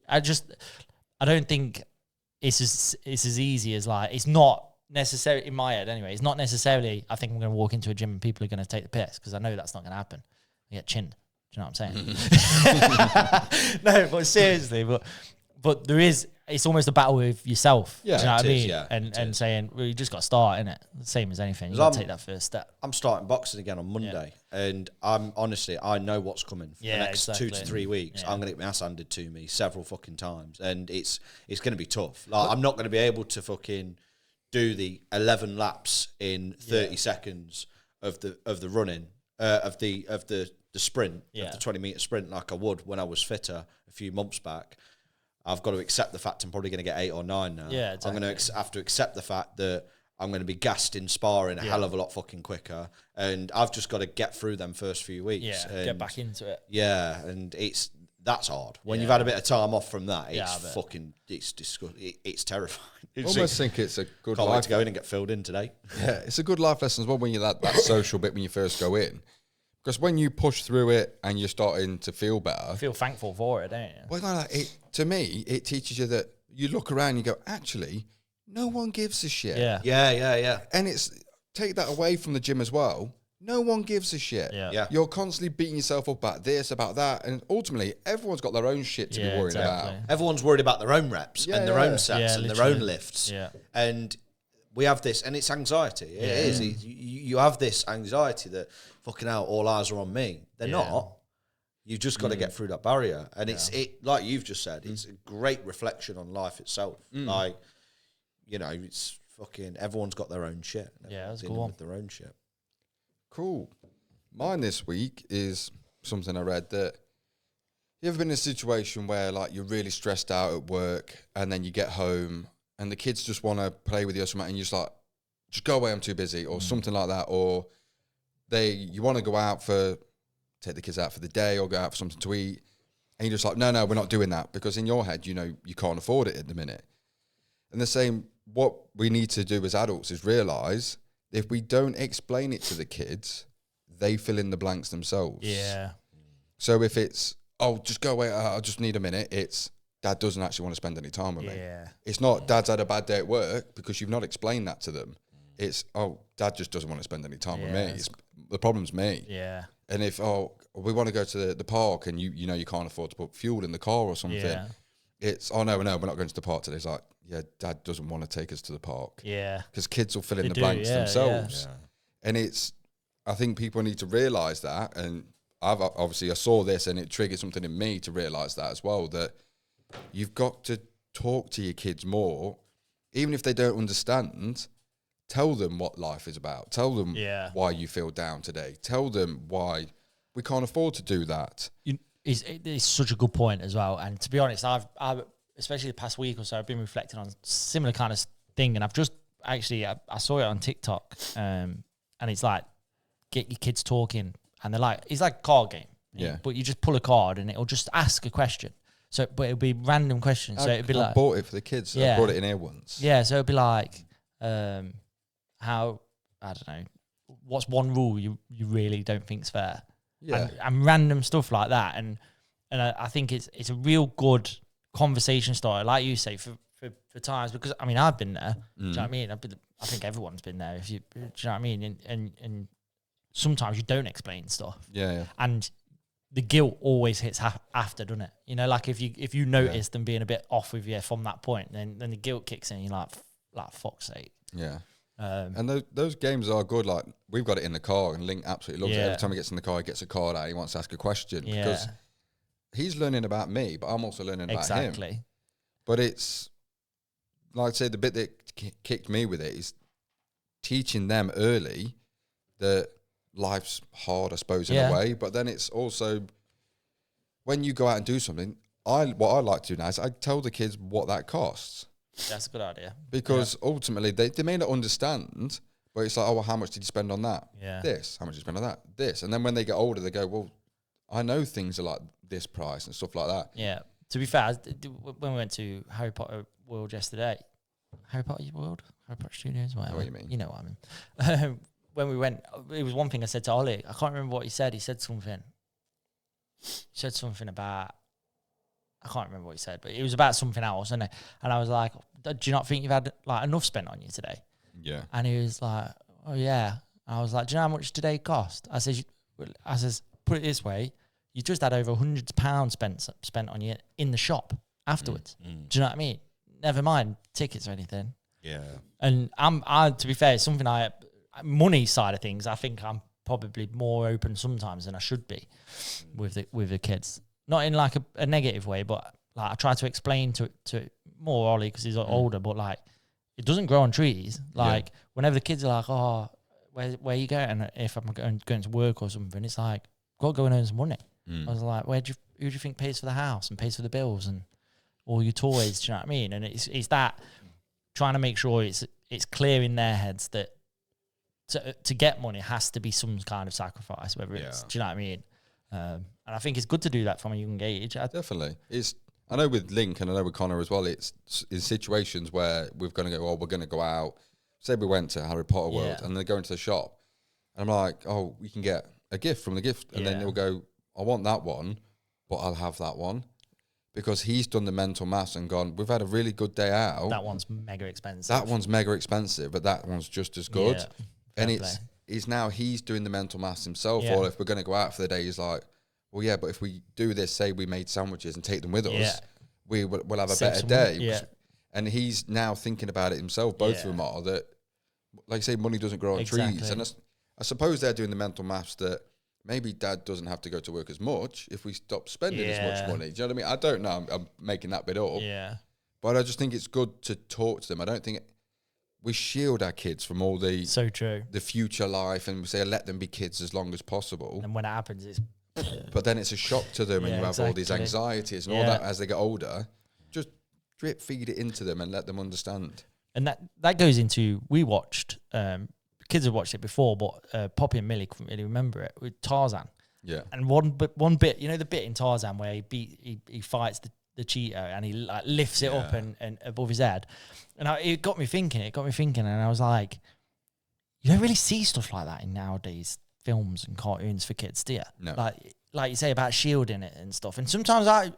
I don't think it's as easy as, like, it's not necessarily, in my head anyway, it's not necessarily, I think I'm going to walk into a gym and people are going to take the piss, because I know that's not going to happen. I get chinned. Do you know what I'm saying? No, but seriously, but there is, it's almost a battle with yourself. Yeah, do you know what I it is, mean? yeah, And saying, well, you just got to start, innit? Same as anything. You got to take that first step. I'm starting boxing again on Monday, and I know what's coming for the next 2 to 3 weeks. I'm going to get my ass handed to me several fucking times, and it's going to be tough. Like, I'm not going to be able to fucking do the 11 laps in 30 seconds of the running of the sprint, of the 20-meter sprint, like I would when I was fitter a few months back. I've got to accept the fact I'm probably going to get 8 or 9 now. Yeah, exactly. I'm going to have to accept the fact that I'm going to be gassed in sparring a hell of a lot fucking quicker, and I've just got to get through them first few weeks. Yeah, and get back into it. Yeah, and that's hard. When you've had a bit of time off from that, it's disgusting. It's terrifying. I almost think it's a good Can't wait life. to go in and get filled in today. Yeah, it's a good life lesson as well when you're that social bit when you first go in. Because when you push through it and you're starting to feel better, I feel thankful for it, don't you? well, no, to me, it teaches you that you look around and you go, actually, no one gives a shit. Yeah. Yeah. And take that away from the gym as well. No one gives a shit. Yeah. You're constantly beating yourself up about this, about that. And ultimately, everyone's got their own shit to be worried about. Everyone's worried about their own reps and their own sets and their own lifts. Yeah. And we have this, and it's anxiety. It is. You have this anxiety that, fucking hell, all eyes are on me. They're not. You've just got to get through that barrier. And it's like you've just said, it's a great reflection on life itself. Like, it's fucking, everyone's got their own shit. Yeah, that's dealing cool. with their own shit. Cool. Mine this week is something I read that you ever been in a situation where like you're really stressed out at work and then you get home and the kids just want to play with you or something and you're just like, just go away, I'm too busy, or something like that, or you want to go out take the kids out for the day or go out for something to eat, and you're just like, no, we're not doing that, because in your head, you can't afford it at the minute. And the same, what we need to do as adults is realise if we don't explain it to the kids, they fill in the blanks themselves. Yeah. So if it's, oh, just go away, I just need a minute, it's, Dad doesn't actually want to spend any time with me. It's not, Dad's had a bad day at work, because you've not explained that to them. It's, oh, Dad just doesn't want to spend any time with me. The problem's me. Yeah. And if, we want to go to the park and you can't afford to put fuel in the car or something, it's, oh, no, we're not going to the park today. It's like, yeah, Dad doesn't want to take us to the park. Yeah. Because kids will fill in the blanks themselves. Yeah. And I think people need to realise that. And I saw this and it triggered something in me to realise that as well, that you've got to talk to your kids more, even if they don't understand. Tell them what life is about. Tell them why you feel down today. Tell them why we can't afford to do that. It's such a good point as well. And to be honest, I've especially the past week or so, I've been reflecting on similar kind of thing. And I've just actually, I saw it on TikTok, and it's like, get your kids talking. And they're like, it's like a card game. Yeah. But you just pull a card and it'll just ask a question. But it'll be random questions. So it'd be like, I bought it for the kids. So I brought it in here once. Yeah. So it'd be like, how, I don't know, what's one rule you really don't think's fair? Yeah. And random stuff like that. And I think it's a real good conversation starter, like you say, for times, because I mean, I've been there. Do you know what I mean? I think everyone's been there. Do you know what I mean? And sometimes you don't explain stuff. Yeah. And the guilt always hits after, doesn't it? Like if you notice them being a bit off with you from that point, then the guilt kicks in. You're like fuck's sake. Yeah. And those games are good. Like, we've got it in the car, and Link absolutely loves it. Every time he gets in the car, he gets a card out. He wants to ask a question because he's learning about me, but I'm also learning about him. But it's, like I say, the bit that kicked me with it is teaching them early that life's hard, I suppose, in a way. But then it's also, when you go out and do something, what I like to do now is I tell the kids what that costs. That's a good idea. Because ultimately, they may not understand, but it's like, oh, well, how much did you spend on that? Yeah. This. How much did you spend on that? This. And then when they get older, they go, well, I know things are like this price and stuff like that. Yeah. To be fair, when we went to Harry Potter World yesterday, Harry Potter Studios, whatever. I know what you mean. You know what I mean. When we went, it was one thing I said to Ollie. I can't remember what he said. He said something. About, I can't remember what he said, but it was about something else, and I was like, do you not think you've had like enough spent on you today? Yeah. And he was like, oh yeah. I was like, do you know how much today cost? I says, put it this way, you just had over £100 spent on you in the shop afterwards. Do you know what I mean? never mind tickets or anything. Yeah. And to be fair, it's something money side of things, I think I'm probably more open sometimes than I should be with the kids. Not in like a negative way, but like I try to explain to more Ollie because he's older, but like it doesn't grow on trees. Like whenever the kids are like, oh, where you going? If I'm going to work or something, it's like, got to go and earn some money. I was like, who do you think pays for the house and pays for the bills and all your toys? Do you know what I mean? And it's that trying to make sure it's clear in their heads that to get money has to be some kind of sacrifice, whether it's, do you know what I mean? And I think it's good to do that from a young age. Definitely. I know with Link and I know with Connor as well, it's in situations where we're going to go out. Say we went to Harry Potter World and they go into the shop and I'm like, oh, we can get a gift from the gift. And then they'll go, I want that one, but I'll have that one. Because he's done the mental maths and gone, we've had a really good day out. That one's mega expensive. But that one's just as good. Yeah, and he's doing the mental maths himself. Yeah. Or if we're going to go out for the day, he's like, well, yeah, but if we do this, say we made sandwiches and take them with us, we'll have a better day. Yeah. And he's now thinking about it himself. Both of them are that, like I say, money doesn't grow on trees. And I suppose they're doing the mental maths that maybe dad doesn't have to go to work as much if we stop spending as much money. Do you know what I mean? I don't know. I'm making that bit up. Yeah. But I just think it's good to talk to them. I don't think we shield our kids from all the so true the future life, and we say let them be kids as long as possible. And when it happens, it's but then it's a shock to them, and you have all these anxieties and all that as they get older. Just drip feed it into them and let them understand. And that goes into, we watched. Kids have watched it before, but Poppy and Millie couldn't really remember it, with Tarzan. Yeah. And one bit, you know, the bit in Tarzan where he fights the cheetah and he like lifts it up and above his head, and it got me thinking, and I was like, you don't really see stuff like that in nowadays films and cartoons for kids, do you? No. Like you say about shielding it and stuff. And sometimes I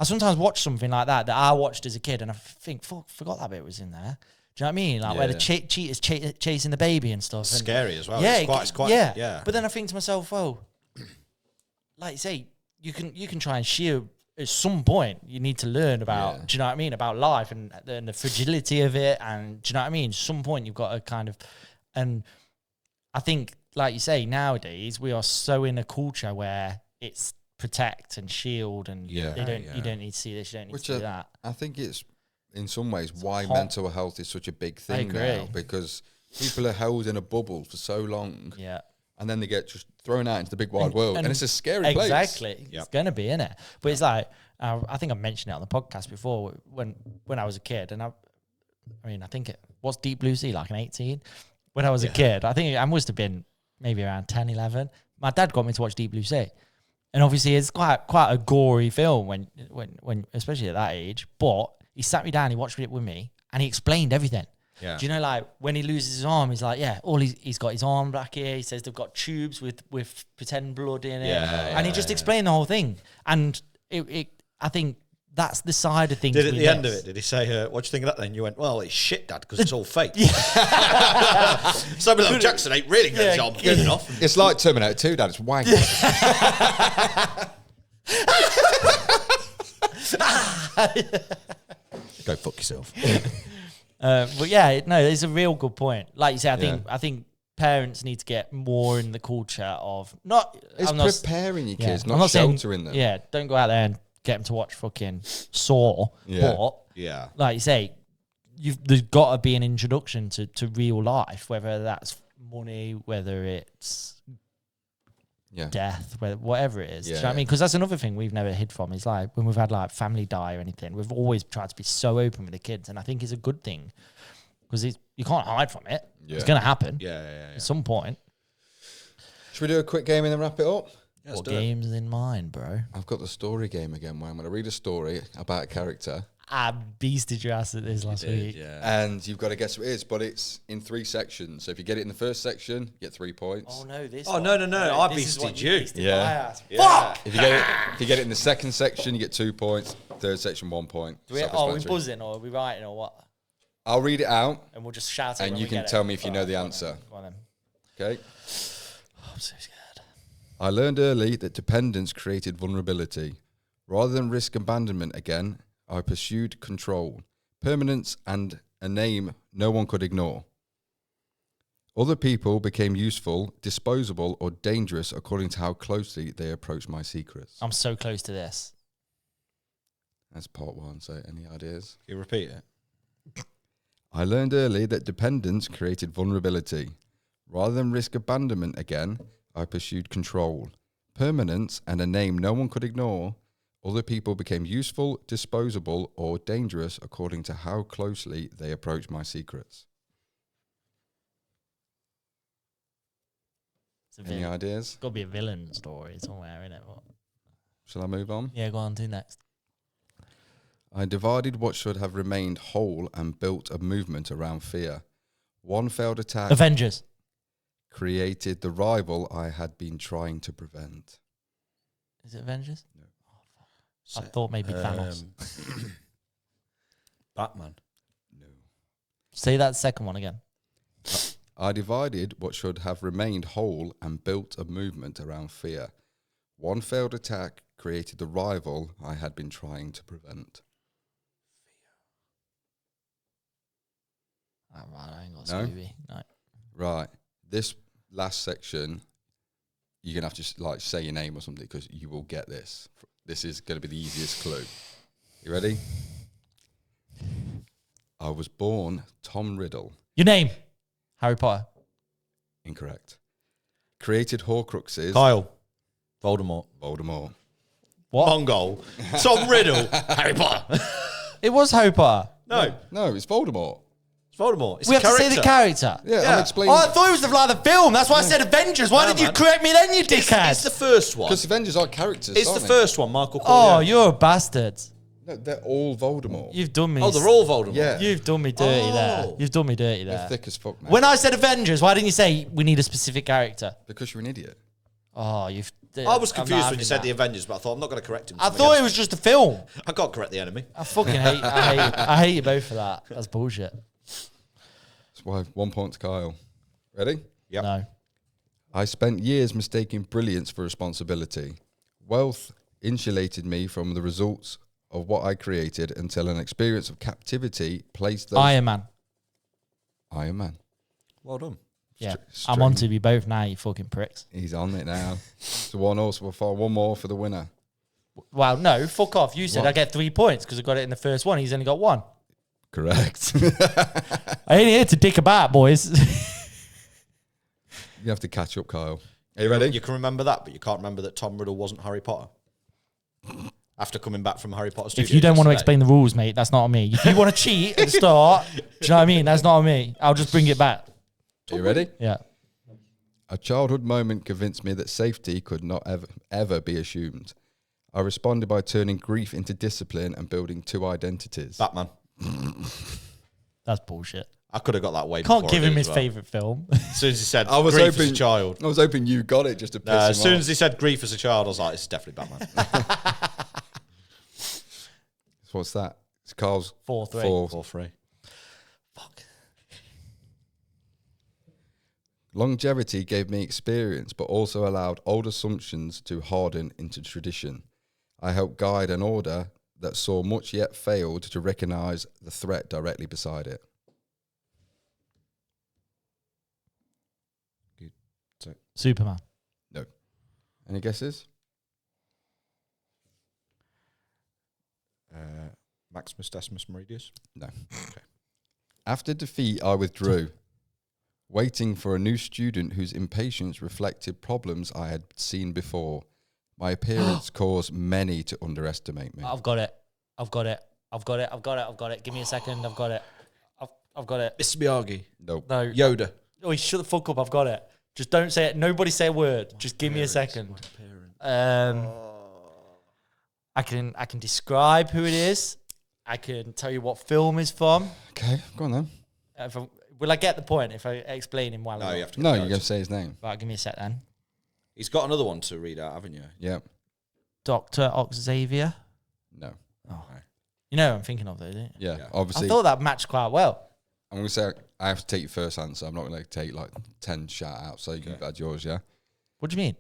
sometimes watch something like that I watched as a kid, and I think, forgot that bit was in there. Do you know what I mean? Like where the cheetah's chasing the baby and stuff. And scary as well. Yeah, it's quite. Yeah. But then I think to myself, well, like you say, you can try and shield. At some point, you need to learn about. Do you know what I mean? About life and the fragility of it, and do you know what I mean? At some point, you've got to kind of, and I think, like you say, nowadays we are so in a culture where it's protect and shield, and you don't need to see this, you don't need to see that. I think it's in some ways why mental health is such a big thing now, because people are held in a bubble for so long. Yeah. And then they get just thrown out into the big wide world, and it's a scary place. Exactly, it's going to be, innit? But it's like, I think I mentioned it on the podcast before, when I was a kid, and I think what's Deep Blue Sea, like an 18? When I was a kid, I think I must have been maybe around 10, 11. My dad got me to watch Deep Blue Sea. And obviously it's quite a gory film when especially at that age, but he sat me down, he watched it with me, and he explained everything. Yeah. Do you know, like, when he loses his arm, he's like, he's got his arm back here. He says they've got tubes with pretend blood in it. And he just explained the whole thing. And I think that's the side of things. At the end of it, did he say, what do you think of that then? You went, well, it's shit, Dad, because it's all fake. Samuel L. Jackson ain't really good enough. It's like Terminator 2, Dad. It's wank. Go fuck yourself. But yeah, no, it's a real good point. Like you say, I think parents need to get more in the culture of preparing your kids, not sheltering them. Yeah, don't go out there and get them to watch fucking Saw. Yeah. But like you say, there's got to be an introduction to real life, whether that's money, whether it's death, whatever it is. Do you know what I mean? Because that's another thing we've never hid from, is like when we've had like family die or anything, we've always tried to be so open with the kids, and I think it's a good thing because you can't hide from it. It's going to happen at some point. Should we do a quick game and then wrap it up? What game's in mind, bro? I've got the story game again where I'm going to read a story about a character. I beasted your ass at this last week. Yeah. And you've got to guess what it is, but it's in 3 sections. So if you get it in the first section, you get 3 points. Oh, no, this one. No, I beasted you. Fuck! If you get it in the second section, you get 2 points. Third section, 1 point. Are we buzzing or are we writing or what? I'll read it out. And we'll just shout it and when you we can get tell it. me if you know the answer. Go on then. Okay. I'm so scared. I learned early that dependence created vulnerability. Rather than risk abandonment again, I pursued control, permanence, and a name no one could ignore. Other people became useful, disposable, or dangerous according to how closely they approached my secrets. I'm so close to this. That's part one. So, any ideas? Can you repeat it? I learned early that dependence created vulnerability. Rather than risk abandonment again, I pursued control, permanence, and a name no one could ignore. Other people became useful, disposable, or dangerous according to how closely they approached my secrets. Any ideas? It's got to be a villain story somewhere, innit? Shall I move on? Yeah, go on to next. I divided what should have remained whole and built a movement around fear. One failed attack Avengers. created the rival I had been trying to prevent. Is it Avengers? No. I thought maybe Thanos. Batman. No. Say that second one again. I divided what should have remained whole and built a movement around fear. One failed attack created the rival I had been trying to prevent. Right, I ain't got No? Scooby. No. Right. This last section, you're going to have to like say your name or something because you will get this. This is going to be the easiest clue. You ready? I was born Tom Riddle. Your name? Harry Potter. Incorrect. Created Horcruxes. Kyle. Voldemort. Voldemort. What? Mongol. Tom Riddle. Harry Potter. It was Harry Potter. No, No, it's Voldemort. it's Voldemort. It's We a have to character. say the character. Yeah, Yeah. I'm explaining. Oh, I thought it was like the film. That's why I said Avengers. Why No, did you man. correct me then, you dickhead? It's the first one. Because Avengers are characters. It's the aren't they? first one, Michael Oh, Corleone. you're a bastard. No, they're all Voldemort. You've done me. Oh, they're all Voldemort. Yeah. You've done me dirty there. Oh. You've done me dirty They're there. thick as fuck, man. When I said Avengers, why didn't you say we need a specific character? Because you're an idiot. Oh, you've. I was confused when you said the Avengers, but I thought I'm not going to correct him. I thought it was just a film. I can't correct the enemy. I fucking hate. I hate you both for that. That's bullshit. That's why 1 point to Kyle. Ready? Yep. No. I spent years mistaking brilliance for responsibility. Wealth insulated me from the results of what I created until an experience of captivity placed those... Iron Man. Iron Man. Well done. Yeah, Straight- I'm on to you both now, you fucking pricks. He's on it now. So one more for the winner. Well, no, fuck off. You said What? I get 3 points because I got it in the first one. He's only got one. Correct. I ain't here to dick about, boys. You have to catch up, Kyle. Are you ready? You can remember that, but you can't remember that Tom Riddle wasn't Harry Potter. After coming back from Harry Potter Studios. If you don't want to yesterday. explain the rules, mate, that's not on me. If you want to cheat at the start, do you know what I mean? That's not on me. I'll just bring it back. Are you ready? Yeah. A childhood moment convinced me that safety could not ever be assumed. I responded by turning grief into discipline and building two identities. Batman. That's bullshit. I could have got that way Can't before give I did him as his well. favourite film. As soon as he said I was grief as hoping a child. I was hoping you got it just to piss him As soon off. as he said grief as a child, I was like, it's definitely Batman. So what's that? It's Carl's 4-3. 4-3. Fuck. Longevity gave me experience, but also allowed old assumptions to harden into tradition. I helped guide an order that saw much yet failed to recognise the threat directly beside it. Superman. No. Any guesses? Maximus Decimus Meridius. No. Okay. After defeat, I withdrew, waiting for a new student whose impatience reflected problems I had seen before. My appearance caused many to underestimate me. I've got it. I've got it. I've got it. I've got it. I've got it. Give me a second. I've got it. I've got it. Mr. Miyagi. Nope. No. Yoda. Oh, shut the fuck up. I've got it. Just don't say it. Nobody say a word. Just give me a second. I can describe who it is. I can tell you what film is from. Okay, go on then. Will I get the point if I explain him well? No, you have to. No, go. you're going to say his name. Right, give me a sec then. He's got another one to read out, haven't you? Yeah. Dr. Xavier. No. You know who I'm thinking of, though, don't you? Yeah, Yeah. obviously. I thought that matched quite well. I'm going to say I have to take your first answer. I'm not going to take like 10 shout outs, so you can add yours, yeah? What do you mean?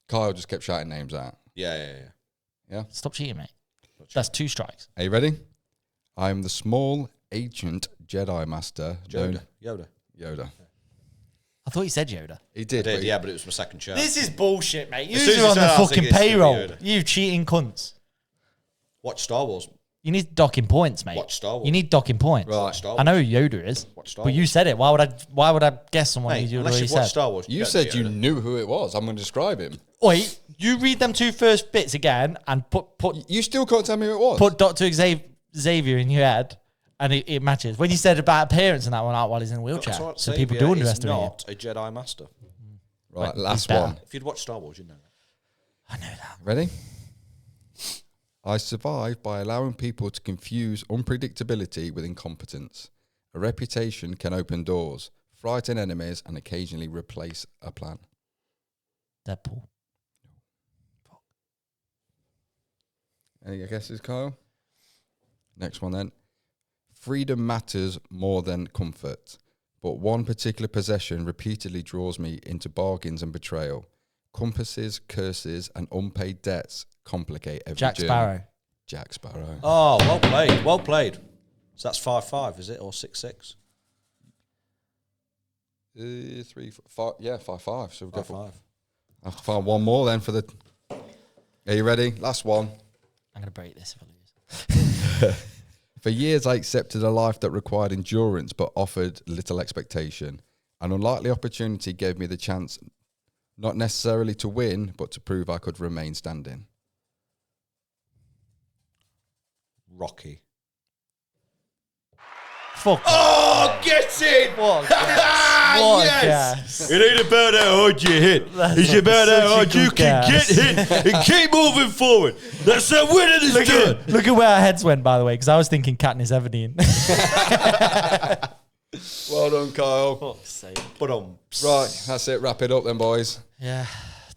Kyle just kept shouting names out. Yeah. Stop cheating, mate. That's 2 strikes. Are you ready? I am the small, ancient Jedi Master. Yoda. I thought you said Yoda. He did. But it was my second chance. This is bullshit, mate. You As soon as are you on said the that, I was fucking thinking it's gonna be payroll. Yoda. You cheating cunts. Watch Star Wars. You need docking points, mate. Watch Star Wars. You need docking points. Right. Watch Star Wars. I know who Yoda is, Watch Star but you Wars. said it. Why would I guess someone Mate, who unless already you've watched said? Star Wars, You don't said know you Yoda. knew who it was. I'm going to describe him. Wait, you read them 2 first bits again and put You still can't tell me who it was. put Dr. Xavier in your head, and it matches. When you said about appearance and that one out while he's in a wheelchair, That's what so Xavier people do is underestimate you. not a Jedi Master. Right, Wait, last he's better. one. If you'd watched Star Wars, you'd know that. I know that. Ready? I survive by allowing people to confuse unpredictability with incompetence. A reputation can open doors, frighten enemies, and occasionally replace a plan. Deadpool. Any guesses, Kyle? Next one then. Freedom matters more than comfort, but one particular possession repeatedly draws me into bargains and betrayal. Compasses, curses, and unpaid debts complicate every Jack journey. Sparrow. Jack Sparrow. Oh, well played. Well played. So that's 5-5, is it? Or 6-6? 3, 4, 5. Yeah, 5-5. So we've got 5-5. I have to find one more then for the. Are you ready? Last one. I'm going to break this if I lose. For years, I accepted a life that required endurance but offered little expectation. An unlikely opportunity gave me the chance, not necessarily to win, but to prove I could remain standing. Rocky. Fuck. Oh, get it! What a guess. What a guess. It ain't about how hard you hit. It's about how hard you can get hit and keep moving forward. That's how winning is done. Look at where our heads went, by the way, because I was thinking Katniss Everdeen. Well done, Kyle. Fuck's sake. But Right, that's it. Wrap it up then, boys. Yeah.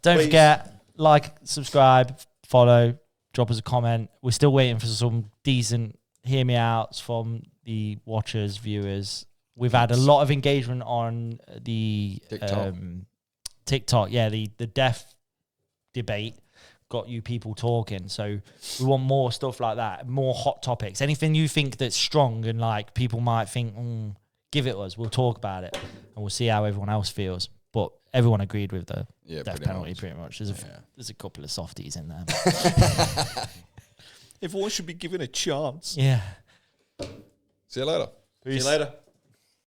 Don't Please. forget, like, subscribe, follow, drop us a comment. We're still waiting for some decent hear me outs from the watchers, viewers. We've had a lot of engagement on the TikTok. Yeah, the deaf debate got you people talking. So we want more stuff like that, more hot topics. Anything you think that's strong and like people might think, give it to us. We'll talk about it and we'll see how everyone else feels. But everyone agreed with the death penalty pretty much. There's a couple of softies in there. everyone should be given a chance. Yeah. See you later. See you later.